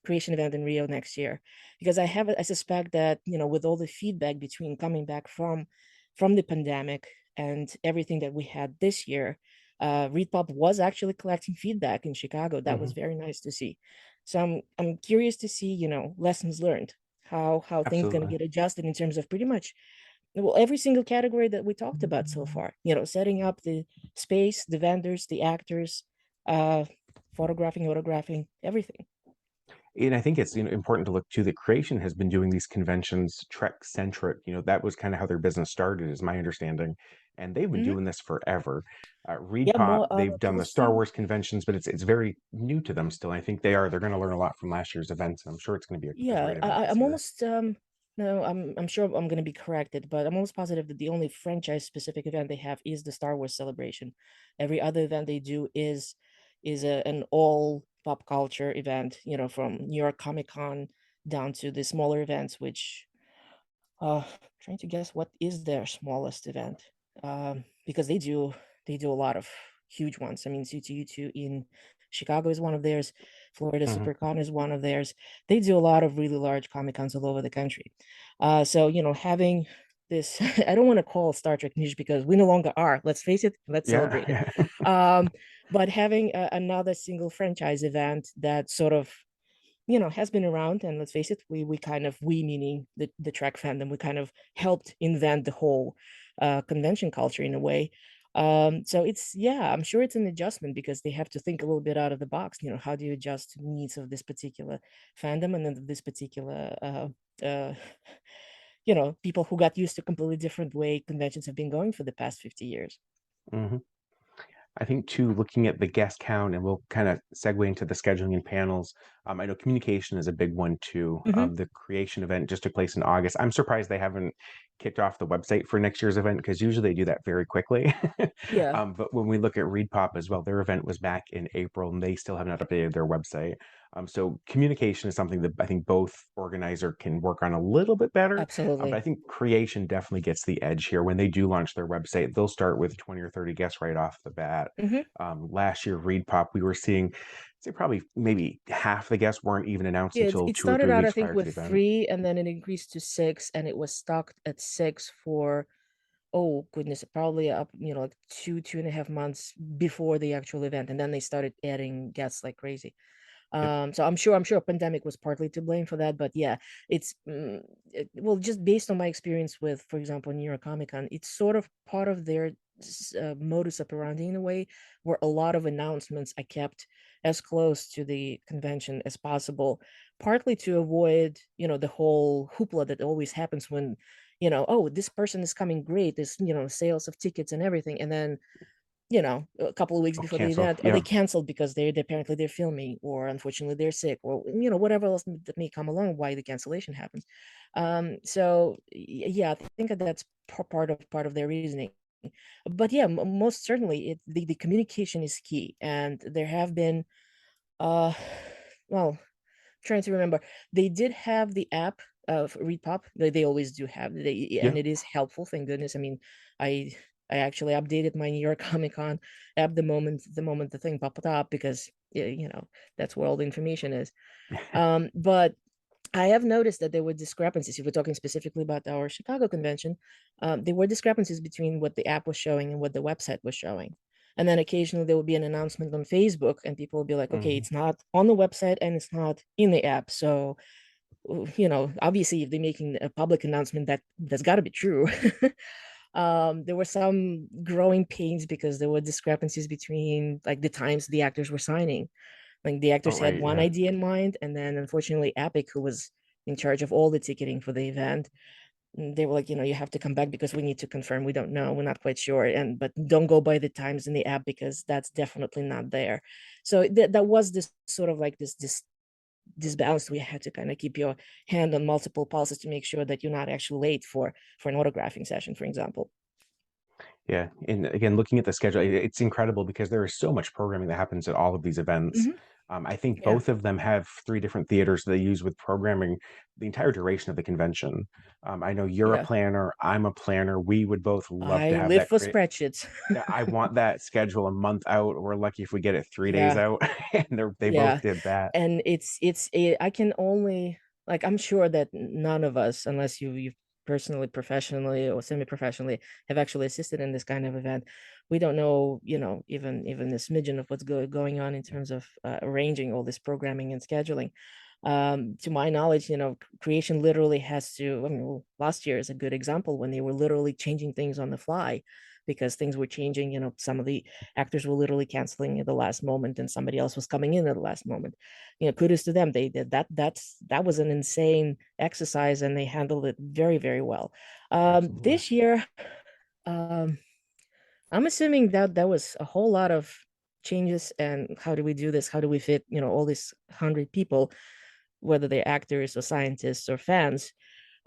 S3: Creation event in Rio next year because I suspect that with all the feedback between coming back from the pandemic and everything that we had this year, ReedPop was actually collecting feedback in Chicago. That was
S2: Hmm.
S3: very nice to see. So I'm curious to see lessons learned, how things going to
S2: Absolutely.
S3: get adjusted in terms of pretty much well every single category that we talked about so far, setting up the space, the vendors, the actors, uh photographing, autographing, everything.
S2: And I think it's important to look to that Creation has been doing these conventions Trek centric. That was kind of how their business started, is my understanding, and they've been
S3: Hmm.
S2: doing this forever. Reed
S3: Yeah,
S2: Pop,
S3: more
S2: they've done
S3: we'll
S2: the Star
S3: see.
S2: Wars conventions, but it's very new to them still. I think they're going to learn a lot from last year's events. I'm sure it's going to be a
S3: Yeah,
S2: great event this
S3: I'm
S2: year.
S3: almost no, I'm sure I'm gonna be corrected, but I'm almost positive that the only franchise specific event they have is the Star Wars celebration. Every other event they do is an all pop culture event, from New York Comic Con down to the smaller events, which trying to guess what is their smallest event. Because they do a lot of huge ones. I mean, C2U2 in Chicago is one of theirs. Florida
S2: Hmm.
S3: SuperCon is one of theirs. They do a lot of really large Comic Cons all over the country. So, having this, I don't want to call Star Trek niche because we no longer are. Let's face it, let's
S2: Yeah,
S3: celebrate it.
S2: yeah.
S3: But having another single franchise event that sort of has been around, and let's face it, we meaning the Trek fandom, we kind of helped invent the whole convention culture in a way. So I'm sure it's an adjustment because they have to think a little bit out of the box. How do you adjust to the needs of this particular fandom and then this particular people who got used to a completely different way conventions have been going for the past 50 years.
S2: Hmm. I think too, looking at the guest count, and we'll kind of segue into the scheduling and panels. I know communication is a big one too.
S3: Hmm.
S2: The creation event just took place in August. I'm surprised they haven't kicked off the website for next year's event because usually they do that very quickly.
S3: Yeah,
S2: But when we look at ReedPop as well, their event was back in April and they still have not updated their website. So communication is something that I think both organizer can work on a little bit better. But I
S3: absolutely.
S2: think creation definitely gets the edge here. When they do launch their website, they'll start with 20 or 30 guests right off the bat.
S3: Hmm.
S2: Last year, ReedPop, we were seeing, say, probably maybe half the guests weren't even announced
S3: Yeah,
S2: until
S3: it
S2: two or
S3: started
S2: three
S3: out, I
S2: weeks
S3: think,
S2: prior to
S3: with
S2: the event.
S3: 3, and then it increased to 6, and it was stocked at 6 for, oh goodness, probably up, like 2.5 months before the actual event, and then they started adding guests like crazy.
S2: Yep.
S3: So I'm sure pandemic was partly to blame for that, but yeah, well, just based on my experience with, for example, New York Comic Con, it's sort of part of their modus operandi in a way, where a lot of announcements are kept as close to the convention as possible, partly to avoid, the whole hoopla that always happens when, oh, this person is coming, great, this, sales of tickets and everything, and then a couple of weeks
S2: Oh,
S3: before the
S2: cancel.
S3: event, or they
S2: Yeah.
S3: canceled because they apparently they're filming, or unfortunately they're sick, or whatever else that may come along why the cancellation happens. So yeah, I think that's part of their reasoning. But yeah, most certainly the communication is key, and there have been uh well, trying to remember, they did have the app of ReedPop. They always do have, and
S2: Yeah.
S3: it is helpful, thank goodness. I mean, I I actually updated my New York Comic Con app the moment the thing popped up, because yeah, that's where all the information is. But I have noticed that there were discrepancies. If we're talking specifically about our Chicago convention, there were discrepancies between what the app was showing and what the website was showing. And then occasionally there would be an announcement on Facebook, and people would be like, okay,
S2: Hmm.
S3: it's not on the website and it's not in the app. So, obviously, if they're making a public announcement, that's got to be true. There were some growing pains because there were discrepancies between like the times the actors were signing. Like the
S2: Oh,
S3: actors had
S2: right.
S3: one
S2: Yeah.
S3: idea in mind, and then unfortunately, Epic, who was in charge of all the ticketing for the event, they were like, you have to come back because we need to confirm. We don't know. We're not quite sure. But don't go by the times in the app because that's definitely not there. So that was this sort of like this balance. We had to kind of keep your hand on multiple pulses to make sure that you're not actually late for an autographing session, for example.
S2: Yeah, and again, looking at the schedule, it's incredible because there is so much programming that happens at all of these events.
S3: Hmm.
S2: I think
S3: Yeah.
S2: both of them have three different theaters they use with programming the entire duration of the convention. I know you're a
S3: Yeah.
S2: planner, I'm a planner. We would both love to
S3: I
S2: have
S3: live
S2: that
S3: for
S2: create.
S3: spreadsheets.
S2: Yeah, I want that schedule a month out. We're lucky if we get it 3 days
S3: Yeah.
S2: out, and they both
S3: Yeah.
S2: did that.
S3: And I can only, like, I'm sure that none of us, unless you personally, professionally, or semi-professionally, have actually assisted in this kind of event, we don't know, even a smidgen of what's going on in terms of arranging all this programming and scheduling. To my knowledge, creation literally has to, I mean, well, last year is a good example when they were literally changing things on the fly because things were changing. Some of the actors were literally canceling at the last moment and somebody else was coming in at the last moment. Kudos to them. They did that. That was an insane exercise, and they handled it very, very well.
S2: Absolutely.
S3: This year, um, I'm assuming that that was a whole lot of changes. And how do we do this? How do we fit, all these 100 people, whether they're actors or scientists or fans?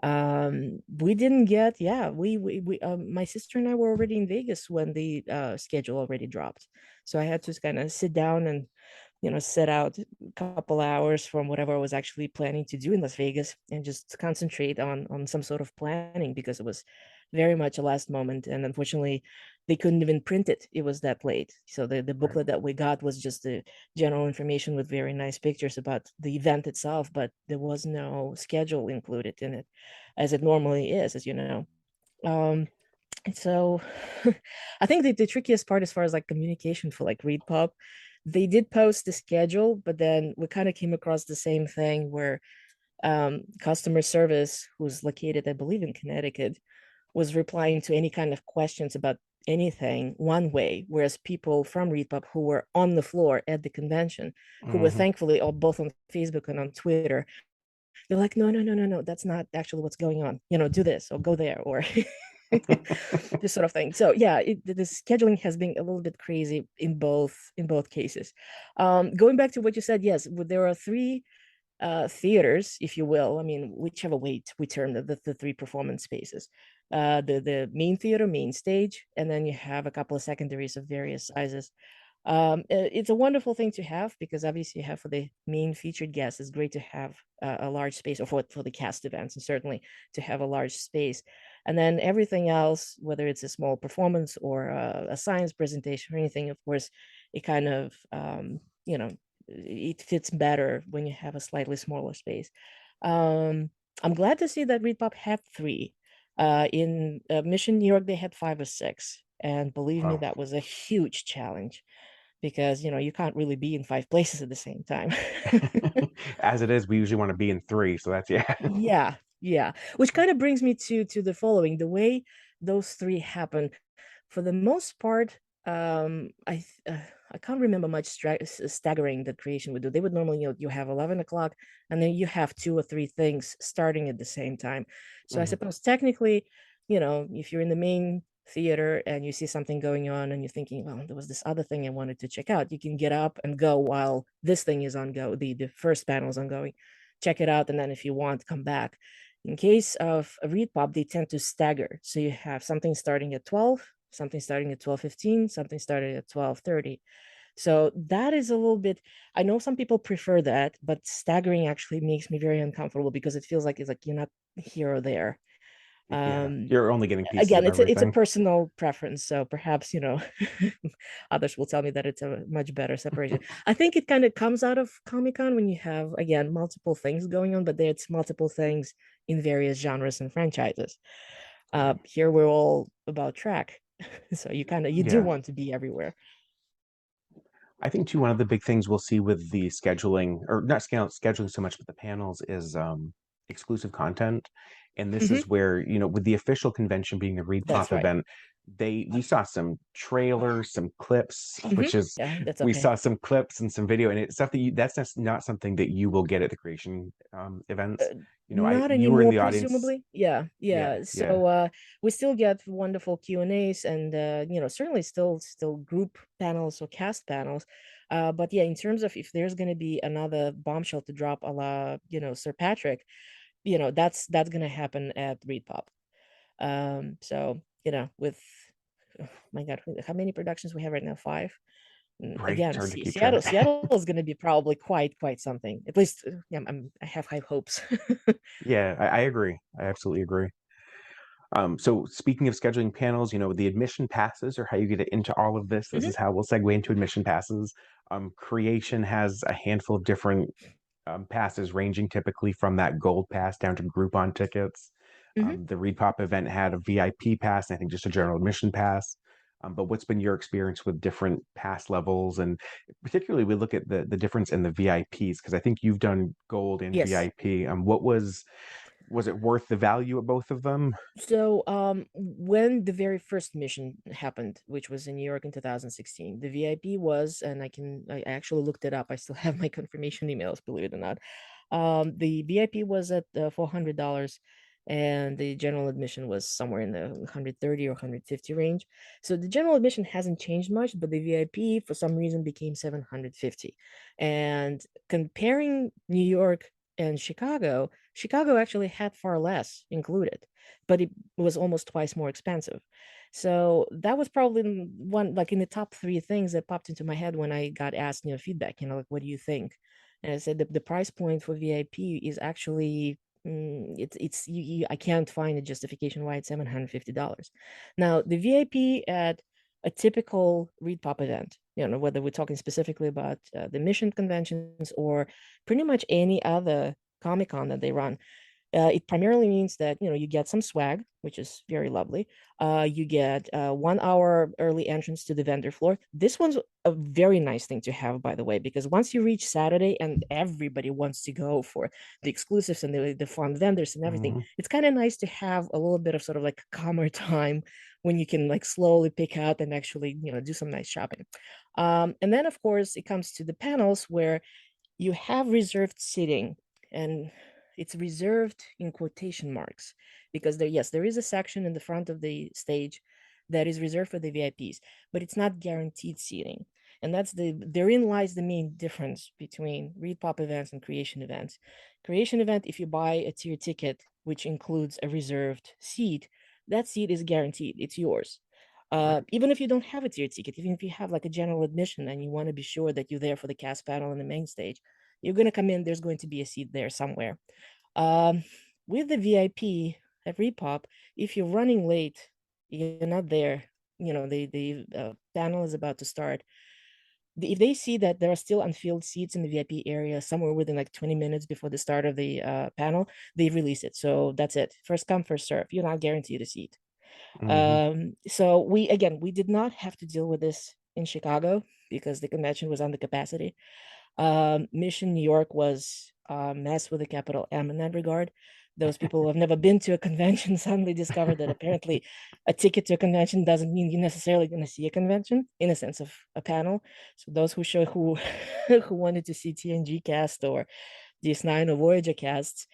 S3: We didn't get, yeah, we my sister and I were already in Vegas when the schedule already dropped. So I had to kind of sit down and set out a couple hours from whatever I was actually planning to do in Las Vegas and just concentrate on some sort of planning, because it was very much a last moment. And unfortunately, they couldn't even print it. It was that late. So the
S2: Right.
S3: booklet that we got was just the general information with very nice pictures about the event itself, but there was no schedule included in it, as it normally is, as you know. And so I think the trickiest part as far as like communication for like ReedPop, they did post the schedule, but then we kind of came across the same thing where customer service, who's located, I believe, in Connecticut, was replying to any kind of questions about anything one way, whereas people from ReedPop who were on the floor at the convention, who were
S2: Hmm.
S3: thankfully all both on Facebook and on Twitter, they're like, no, no, no, no, no, that's not actually what's going on. Do this or go there or this sort of thing. So yeah, the scheduling has been a little bit crazy in both cases. Going back to what you said, yes, there are three theaters, if you will. I mean, whichever way we term the three performance spaces. The main theater, main stage, and then you have a couple of secondaries of various sizes. It's a wonderful thing to have because obviously you have for the main featured guests, it's great to have a large space, or for the cast events, and certainly to have a large space. And then everything else, whether it's a small performance or a science presentation or anything, of course, it kind of it fits better when you have a slightly smaller space. I'm glad to see that ReedPop had three. In Mission New York, they had five or six, and believe me,
S2: Wow.
S3: that was a huge challenge because you can't really be in five places at the same time.
S2: As it is, we usually want to be in three, so that's yeah.
S3: Yeah, yeah. Which kind of brings me to the following: the way those three happen. For the most part, I can't remember much staggering that creation would do. They would normally, you have 11 o'clock, and then you have two or three things starting at the same time. So I
S2: Hmm.
S3: suppose technically, if you're in the main theater and you see something going on and you're thinking, well, there was this other thing I wanted to check out, you can get up and go while this thing is on go. The first panel is ongoing, check it out, and then if you want, come back. In case of a ReedPop, they tend to stagger. So you have something starting at 12, something starting at 12:15, something starting at 12:30. So that is a little bit, I know some people prefer that, but staggering actually makes me very uncomfortable because it feels like it's like you're not here or there.
S2: Yeah,
S3: Um,
S2: you're only getting pieces
S3: Again,
S2: of
S3: it's a
S2: everything.
S3: personal preference, so perhaps others will tell me that it's a much better separation. I think it kind of comes out of Comic-Con when you have, again, multiple things going on, but it's multiple things in various genres and franchises.
S2: Right.
S3: Here we're all about track, so you do
S2: Yeah.
S3: want to be everywhere.
S2: I think too, one of the big things we'll see with the scheduling, or not scheduling so much, but the panels is exclusive content. And this
S3: Hmm.
S2: is where, with the official convention being the
S3: That's
S2: ReedPop
S3: right.
S2: event, we saw some trailers, some clips,
S3: Hmm.
S2: which is
S3: Yeah, that's
S2: we
S3: okay.
S2: saw some clips and some video, and it's stuff that that's just not something that you will get at the creation events.
S3: Not
S2: You were in
S3: anymore,
S2: the audience.
S3: presumably. Yeah,
S2: Yeah,
S3: yeah.
S2: yeah.
S3: So we still get wonderful Q&As and certainly still group panels or cast panels. But yeah, in terms of if there's gonna be another bombshell to drop a la, Sir Patrick, that's gonna happen at ReedPop. So, with oh my God, how many productions we have right now? Five.
S2: Right. It's
S3: Again,
S2: hard to keep
S3: Seattle,
S2: track.
S3: Seattle is going to be probably quite something. At least, yeah, I have high hopes.
S2: Yeah, I agree. I absolutely agree. So speaking of scheduling panels, the admission passes are how you get into all of this. This
S3: Hmm.
S2: is how we'll segue into admission passes. Creation has a handful of different passes, ranging typically from that gold pass down to Groupon tickets.
S3: Hmm.
S2: The ReedPop event had a VIP pass, and I think just a general admission pass. But what's been your experience with different pass levels, and particularly we look at the difference in the VIPs because I think you've done gold and
S3: Yes.
S2: VIP. What was it worth the value of both of them?
S3: So, when the very first mission happened, which was in New York in 2016, the VIP was, and I actually looked it up. I still have my confirmation emails, believe it or not. The VIP was at $400, and the general admission was somewhere in the 130 or 150 range. So the general admission hasn't changed much, but the VIP for some reason became 750. And comparing New York and Chicago actually had far less included, but it was almost twice more expensive. So that was probably one, like in the top three things that popped into my head when I got asked, feedback, like, what do you think? And I said the price point for VIP is actually I can't find a justification why it's $750. Now the VIP at a typical ReedPop event, whether we're talking specifically about the mission conventions or pretty much any other Comic-Con that they run. It primarily means that you get some swag, which is very lovely. You get 1 hour early entrance to the vendor floor. This one's a very nice thing to have, by the way, because once you reach Saturday and everybody wants to go for the exclusives and the fun vendors and everything, it's kind of nice to have a little bit of sort of like calmer time when you can like slowly pick out and actually do some nice shopping. And then of course it comes to the panels where you have reserved seating, and it's reserved in quotation marks because there is a section in the front of the stage that is reserved for the VIPs, but it's not guaranteed seating. And therein lies the main difference between ReedPop events and creation events. Creation event, if you buy a tier ticket, which includes a reserved seat, that seat is guaranteed, it's yours. Even if you don't have a tier ticket, even if you have like a general admission and you want to be sure that you're there for the cast panel on the main stage, you're going to come in, there's going to be a seat there somewhere. With the VIP at ReedPop, if you're running late, you're not there, the panel is about to start. If they see that there are still unfilled seats in the VIP area somewhere within like 20 minutes before the start of the panel, they release it. So that's it. First come, first serve. You're not guaranteed a seat. So we did not have to deal with this in Chicago because the convention was under capacity. Mission New York was a mess with a capital M in that regard. Those people who have never been to a convention suddenly discovered that apparently a ticket to a convention doesn't mean you're necessarily going to see a convention in a sense of a panel. So those who who wanted to see TNG cast or DS9 or Voyager casts,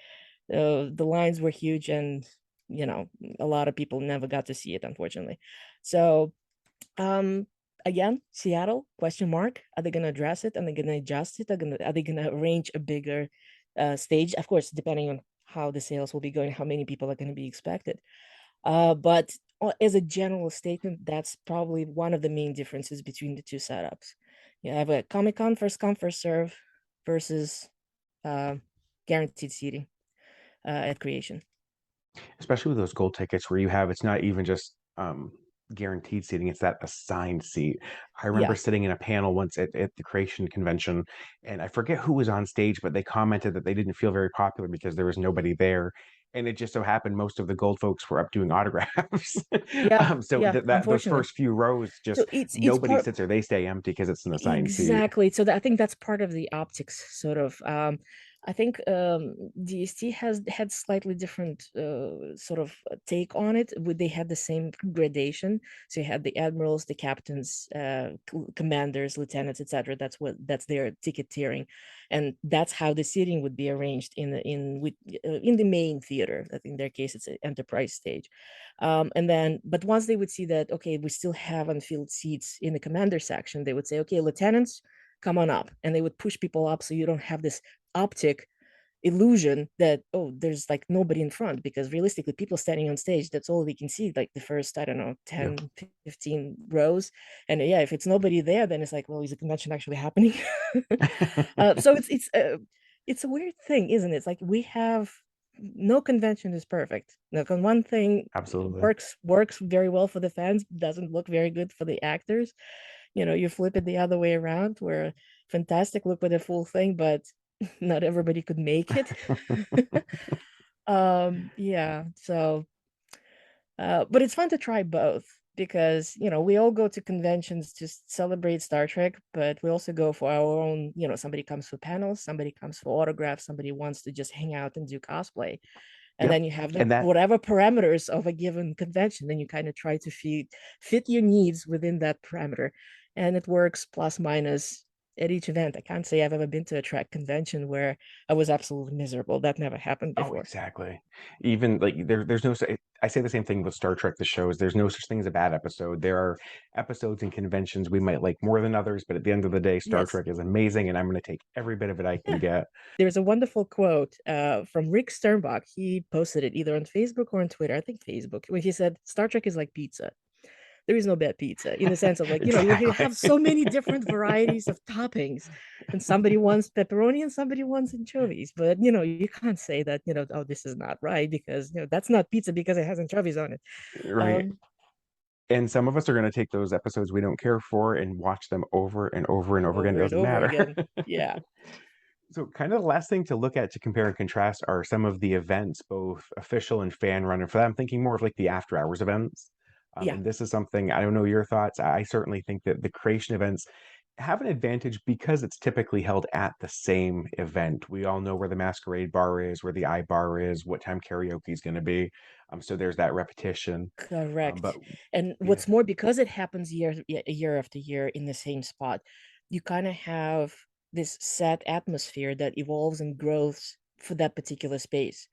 S3: the lines were huge, and a lot of people never got to see it, unfortunately. So again, Seattle, question mark. Are they going to address it? Are they going to adjust it? Are they going to arrange a bigger stage? Of course, depending on how the sales will be going, how many people are going to be expected. But as a general statement, that's probably one of the main differences between the two setups. You have a Comic-Con first come, first serve versus guaranteed seating at creation.
S2: Especially with those gold tickets where it's not even just guaranteed seating, it's that assigned seat. I remember sitting in a panel once at the creation convention, and I forget who was on stage, but they commented that they didn't feel very popular because there was nobody there. And it just so happened most of the gold folks were up doing autographs. So those first few rows, just nobody sits there. They stay empty because it's an assigned seat.
S3: Exactly. So I think that's part of the optics, sort of. I think DST has had slightly different sort of take on it. They had the same gradation. So you had the admirals, the captains, commanders, lieutenants, etc. That's their ticket tiering, and that's how the seating would be arranged in the main theater. In their case, it's an enterprise stage. But once they would see that, okay, we still have unfilled seats in the commander section, they would say, okay, lieutenants, come on up, and they would push people up so you don't have this optic illusion that there's like nobody in front, because realistically people standing on stage, that's all they can see, like the first, I don't know, 10 15 rows. And if it's nobody there, then it's like, well, is the convention actually happening? So it's a weird thing, isn't it? It's like no convention is perfect. Like on one thing,
S2: absolutely
S3: works very well for the fans, doesn't look very good for the actors. You flip it the other way around, where fantastic look with the full thing, but not everybody could make it. So but it's fun to try both, because we all go to conventions to celebrate Star Trek, but we also go for our own, somebody comes for panels, somebody comes for autographs, somebody wants to just hang out and do cosplay. And then you have whatever parameters of a given convention, then you kind of try to fit your needs within that parameter, and it works plus minus at each event. I can't say I've ever been to a Trek convention where I was absolutely miserable. That never happened before.
S2: Oh, exactly. Even like there's no. I say the same thing with Star Trek. The shows, there's no such thing as a bad episode. There are episodes and conventions we might like more than others, but at the end of the day, Star Trek is amazing, and I'm going to take every bit of it I can get.
S3: There's a wonderful quote from Rick Sternbach. He posted it either on Facebook or on Twitter. I think Facebook, where he said, "Star Trek is like pizza. There is no bad pizza," in the sense of like,
S2: exactly.
S3: you have so many different varieties of toppings, and somebody wants pepperoni and somebody wants anchovies, but you can't say that, oh, this is not right, because that's not pizza because it has anchovies on it.
S2: Right. And some of us are going to take those episodes we don't care for and watch them over and over and over again. It
S3: over and
S2: doesn't
S3: over
S2: matter.
S3: again. Yeah.
S2: So, kind of the last thing to look at to compare and contrast are some of the events, both official and fan run. And for that, I'm thinking more of like the after hours events.
S3: Yeah.
S2: And this is something I don't know your thoughts. I certainly think that the creation events have an advantage because it's typically held at the same event. We all know where the masquerade bar is, where the I bar is, what time karaoke is going to be. So there's that repetition. But
S3: Correct. And
S2: yeah,
S3: what's more, because it happens year after year in the same spot, you kind of have this set atmosphere that evolves and grows for that particular space.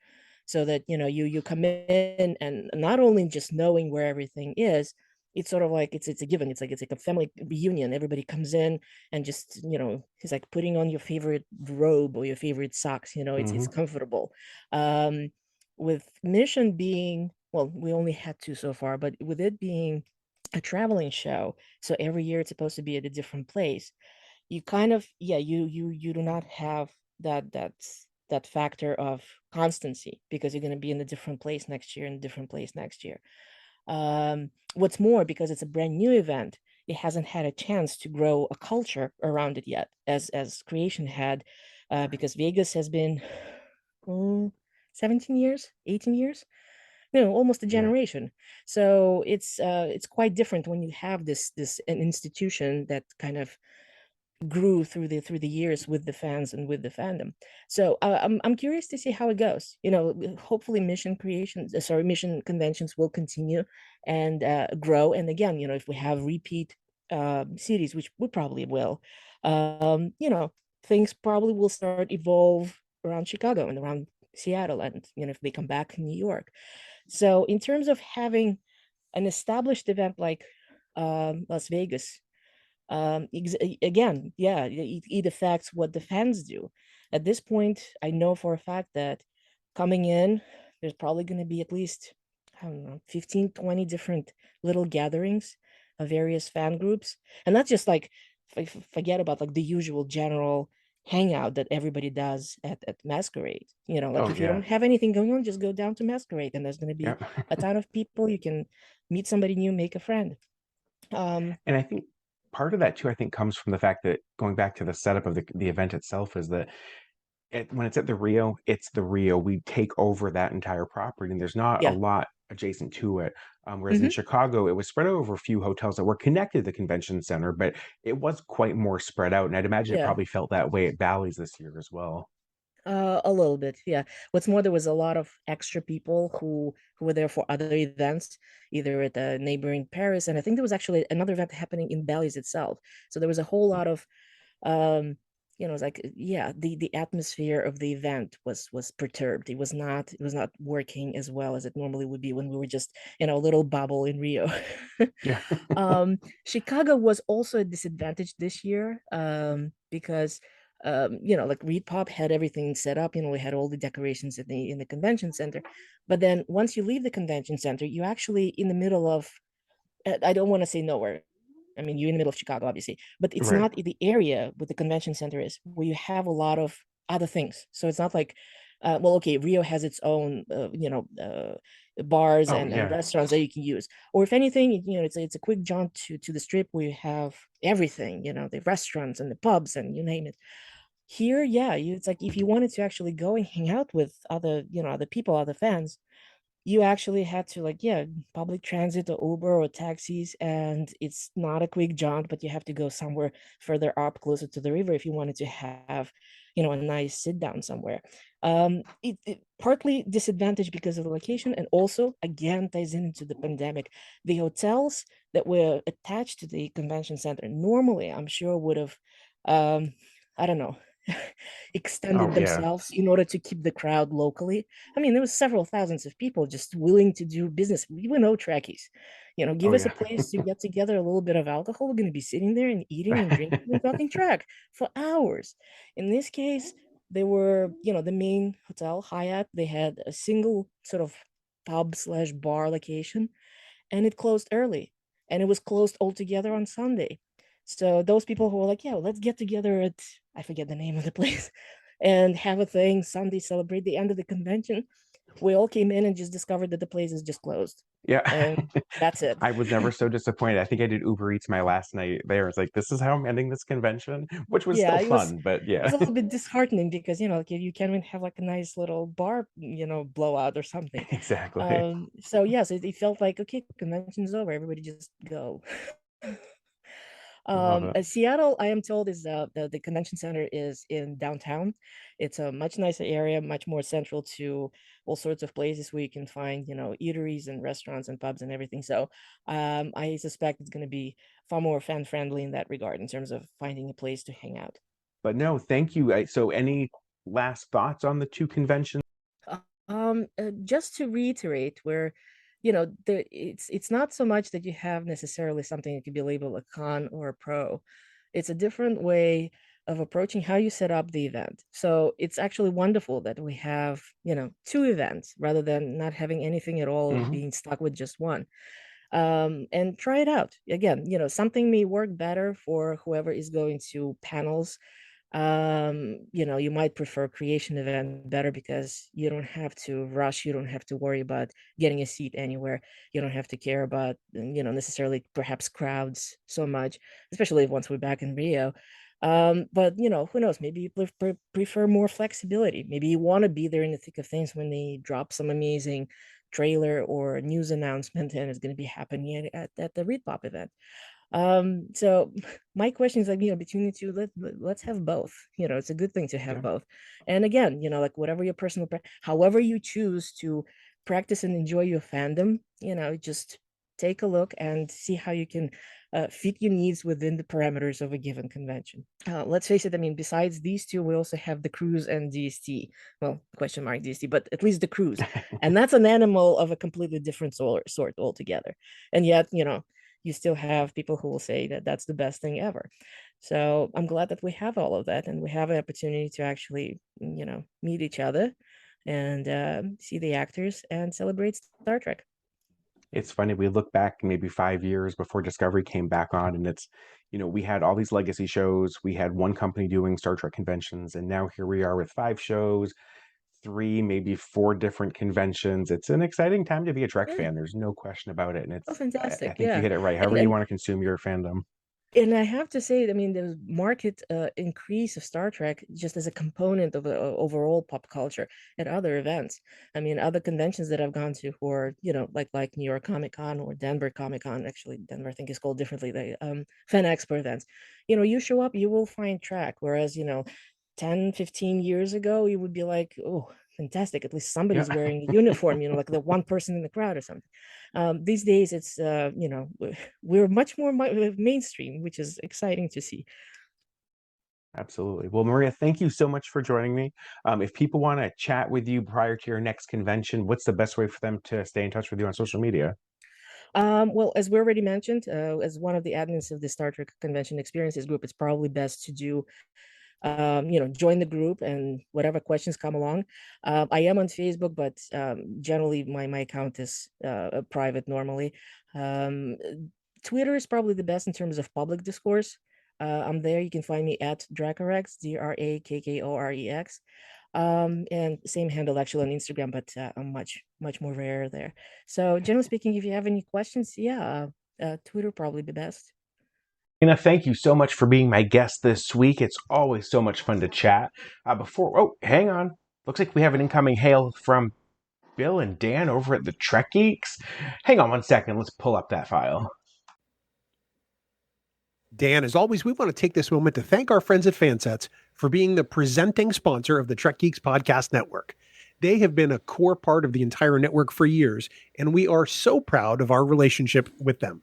S3: So that, you come in and not only just knowing where everything is, it's sort of like it's a given. It's like a family reunion. Everybody comes in and just, it's like putting on your favorite robe or your favorite socks, it's
S2: hmm
S3: comfortable. Um, with Mission being, well, we only had two so far, but with it being a traveling show, so every year it's supposed to be at a different place, you kind of, yeah, you do not have that factor of constancy because you're going to be in a different place next year and a different place next year. What's more, because it's a brand new event, it hasn't had a chance to grow a culture around it yet, as Creation had, because Vegas has been, mm, 17 years, 18 years, almost a
S2: yeah.
S3: generation. So it's quite different when you have this an institution that kind of grew through the years with the fans and with the fandom. So I'm curious to see how it goes. Hopefully mission conventions will continue and grow. And again, if we have repeat series, which we probably will, um, you know, things probably will start evolve around Chicago and around Seattle, and if they come back in New York. So in terms of having an established event like Las Vegas, again, yeah, it affects what the fans do. At this point, I know for a fact that coming in, there's probably going to be at least, I don't know, 15, 20 different little gatherings of various fan groups. And not just like, forget about like the usual general hangout that everybody does at Masquerade. Like
S2: Oh
S3: if you
S2: yeah.
S3: don't have anything going on, just go down to Masquerade and there's going to be
S2: Yep.
S3: a ton of people. You can meet somebody new, make a friend. Um,
S2: And I think part of that too, I think, comes from the fact that going back to the setup of the event itself is that when it's at the Rio, it's the Rio. We take over that entire property, and there's not a
S3: yeah.
S2: lot adjacent to it. Whereas in
S3: Mhm.
S2: Chicago, it was spread over a few hotels that were connected to the convention center, but it was quite more spread out. And I'd imagine it
S3: Yeah.
S2: probably felt that way at Bally's this year as well.
S3: A little bit, yeah. What's more, there was a lot of extra people who were there for other events, either at the neighboring Paris, and I think there was actually another event happening in Bally's itself. So there was a whole lot of, it's like, yeah, the atmosphere of the event was perturbed. It was not working as well as it normally would be when we were just in a little bubble in Rio.
S2: Yeah.
S3: Chicago was also a disadvantage this year, because like ReedPop had everything set up. We had all the decorations in the convention center. But then once you leave the convention center, you actually in the middle of, I don't want to say nowhere. I mean, you're in the middle of Chicago, obviously, but it's
S2: Right.
S3: not the area where the convention center is, where you have a lot of other things. So it's not like, well, okay, Rio has its own, bars
S2: Oh
S3: and
S2: yeah.
S3: restaurants that you can use. Or if anything, it's a quick jaunt to the strip where you have everything, the restaurants and the pubs and you name it. Here, yeah, it's like if you wanted to actually go and hang out with other people, other fans, you actually had to, like, yeah, public transit or Uber or taxis, and it's not a quick jaunt, but you have to go somewhere further up, closer to the river, if you wanted to have, a nice sit down somewhere. It partly disadvantaged because of the location, and also again ties into the pandemic. The hotels that were attached to the convention center normally, I'm sure, would have, I don't know,
S2: Oh
S3: extended
S2: yeah.
S3: themselves in order to keep the crowd locally. I mean, there was several thousands of people just willing to do business. We were no Trekkies. Give
S2: Oh
S3: us a
S2: yeah.
S3: place to get together, a little bit of alcohol. We're going to be sitting there and eating and drinking and talking Trek for hours. In this case, they were, the main hotel, Hyatt, they had a single sort of pub slash bar location, and it closed early. And it was closed altogether on Sunday. So those people who were like, yeah, let's get together at, I forget the name of the place, and have a thing Sunday, celebrate the end of the convention. we all came in and just discovered that the place is just closed.
S2: Yeah.
S3: And that's it.
S2: I was never so disappointed. I think I did Uber Eats my last night there. It's like, this is how I'm ending this convention, which was
S3: Yeah,
S2: still
S3: it was
S2: fun, but
S3: it
S2: yeah.
S3: was a little bit disheartening because like you can't even have like a nice little bar, blowout or something.
S2: Exactly.
S3: So yes, it felt like, okay, convention's over, everybody just go.
S2: Love it.
S3: Seattle, I am told, is the convention center is in downtown. It's a much nicer area, much more central to all sorts of places where you can find, eateries and restaurants and pubs and everything. So I suspect it's going to be far more fan friendly in that regard in terms of finding a place to hang out.
S2: But no, thank you. So any last thoughts on the two conventions?
S3: Just to reiterate, where it's not so much that you have necessarily something that could be labeled a con or a pro. It's a different way of approaching how you set up the event. So it's actually wonderful that we have, two events rather than not having anything at all,
S2: Mhm.
S3: being stuck with just one. And try it out. Again, something may work better for whoever is going to panels. You might prefer creation event better because you don't have to rush, you don't have to worry about getting a seat anywhere, you don't have to care about necessarily perhaps crowds so much, especially once we're back in Rio. But who knows, maybe you prefer more flexibility, maybe you want to be there in the thick of things when they drop some amazing trailer or news announcement, and it's going to be happening at the ReedPop event. So my question is, like, between the two, let's have both. It's a good thing to have
S2: Yeah.
S3: both. And again, like whatever your personal, however you choose to practice and enjoy your fandom, just take a look and see how you can fit your needs within the parameters of a given convention. Let's face it, I mean, besides these two, we also have the cruise and DST. Well, question mark DST, but at least the cruise. And that's an animal of a completely different sort altogether. And yet, you still have people who will say that that's the best thing ever. So I'm glad that we have all of that and we have an opportunity to actually, meet each other and see the actors and celebrate Star Trek.
S2: It's funny, we look back maybe 5 years before Discovery came back on, and we had all these legacy shows. We had one company doing Star Trek conventions, and now here we are with 5 shows, three, maybe four different conventions. It's an exciting time to be a Trek
S3: Yeah.
S2: fan. There's no question about it. And
S3: Oh,
S2: I
S3: fantastic.
S2: think you
S3: Yeah.
S2: hit it right.
S3: And
S2: However you want to consume your fandom.
S3: I have to say, I mean, the market increase of Star Trek just as a component of the overall pop culture at other events. I mean, other conventions that I've gone to, who are, like New York Comic Con or Denver Comic Con. Actually, Denver I think is called differently. They Fan Expo events. You show up, you will find Trek. Whereas 10, 15 years ago, you would be like, oh, fantastic, at least
S2: Yeah.
S3: somebody's wearing a uniform, like the one person in the crowd or something. These days it's we're much more mainstream, which is exciting to see.
S2: Absolutely. Well, Maria, thank you so much for joining me. If people want to chat with you prior to your next convention, what's the best way for them to stay in touch with you on social media?
S3: Well, as we already mentioned, as one of the admins of the Star Trek Convention Experiences group, it's probably best to do join the group and whatever questions come along. I am on Facebook, but generally my account is private normally. Um, Twitter is probably the best in terms of public discourse. I'm there. You can find me at Dracorex, DrakKorex. And same handle actually on Instagram, but I'm much more rare there. So generally speaking, if you have any questions, yeah, Twitter probably the best.
S2: Marina, thank you so much for being my guest this week. It's always so much fun to chat. Hang on. Looks like we have an incoming hail from Bill and Dan over at the Trek Geeks. Hang on one second. Let's pull up that file.
S4: Dan, as always, we want to take this moment to thank our friends at Fansets for being the presenting sponsor of the Trek Geeks Podcast Network. They have been a core part of the entire network for years, and we are so proud of our relationship with them.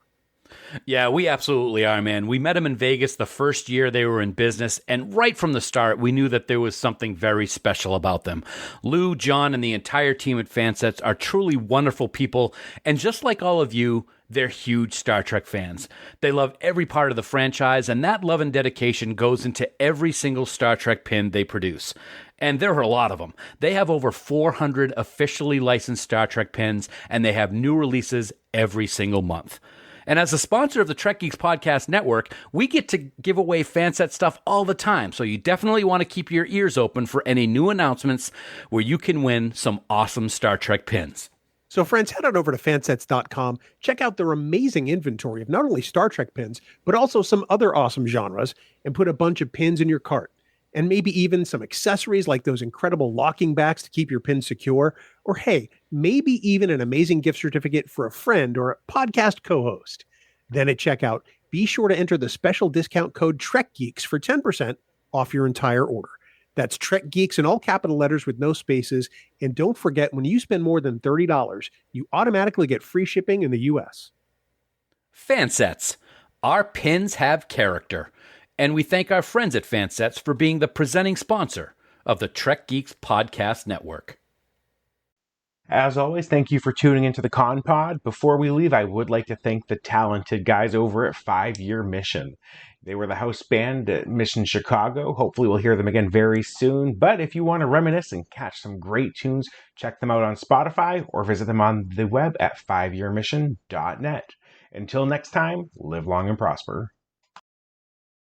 S5: Yeah, we absolutely are, man. We met them in Vegas the first year they were in business, and right from the start, we knew that there was something very special about them. Lou, John, and the entire team at Fansets are truly wonderful people, and just like all of you, they're huge Star Trek fans. They love every part of the franchise, and that love and dedication goes into every single Star Trek pin they produce. And there are a lot of them. They have over 400 officially licensed Star Trek pins, and they have new releases every single month. And as a sponsor of the Trek Geeks Podcast Network, we get to give away Fanset stuff all the time. So you definitely want to keep your ears open for any new announcements where you can win some awesome Star Trek pins.
S4: So friends, head on over to fansets.com, check out their amazing inventory of not only Star Trek pins, but also some other awesome genres, and put a bunch of pins in your cart. And maybe even some accessories like those incredible locking backs to keep your pins secure, or hey, maybe even an amazing gift certificate for a friend or a podcast co-host. Then at checkout, be sure to enter the special discount code TrekGeeks for 10% off your entire order. That's Trek Geeks in all capital letters with no spaces. And don't forget, when you spend more than $30, you automatically get free shipping in the U.S.
S5: Fansets. Our pins have character. And we thank our friends at Fansets for being the presenting sponsor of the Trek Geeks Podcast Network.
S2: As always, thank you for tuning into the Con Pod. Before we leave, I would like to thank the talented guys over at 5 Year Mission. They were the house band at Mission Chicago. Hopefully we'll hear them again very soon. But if you want to reminisce and catch some great tunes, check them out on Spotify or visit them on the web at 5yearmission.net. Until next time, live long and prosper.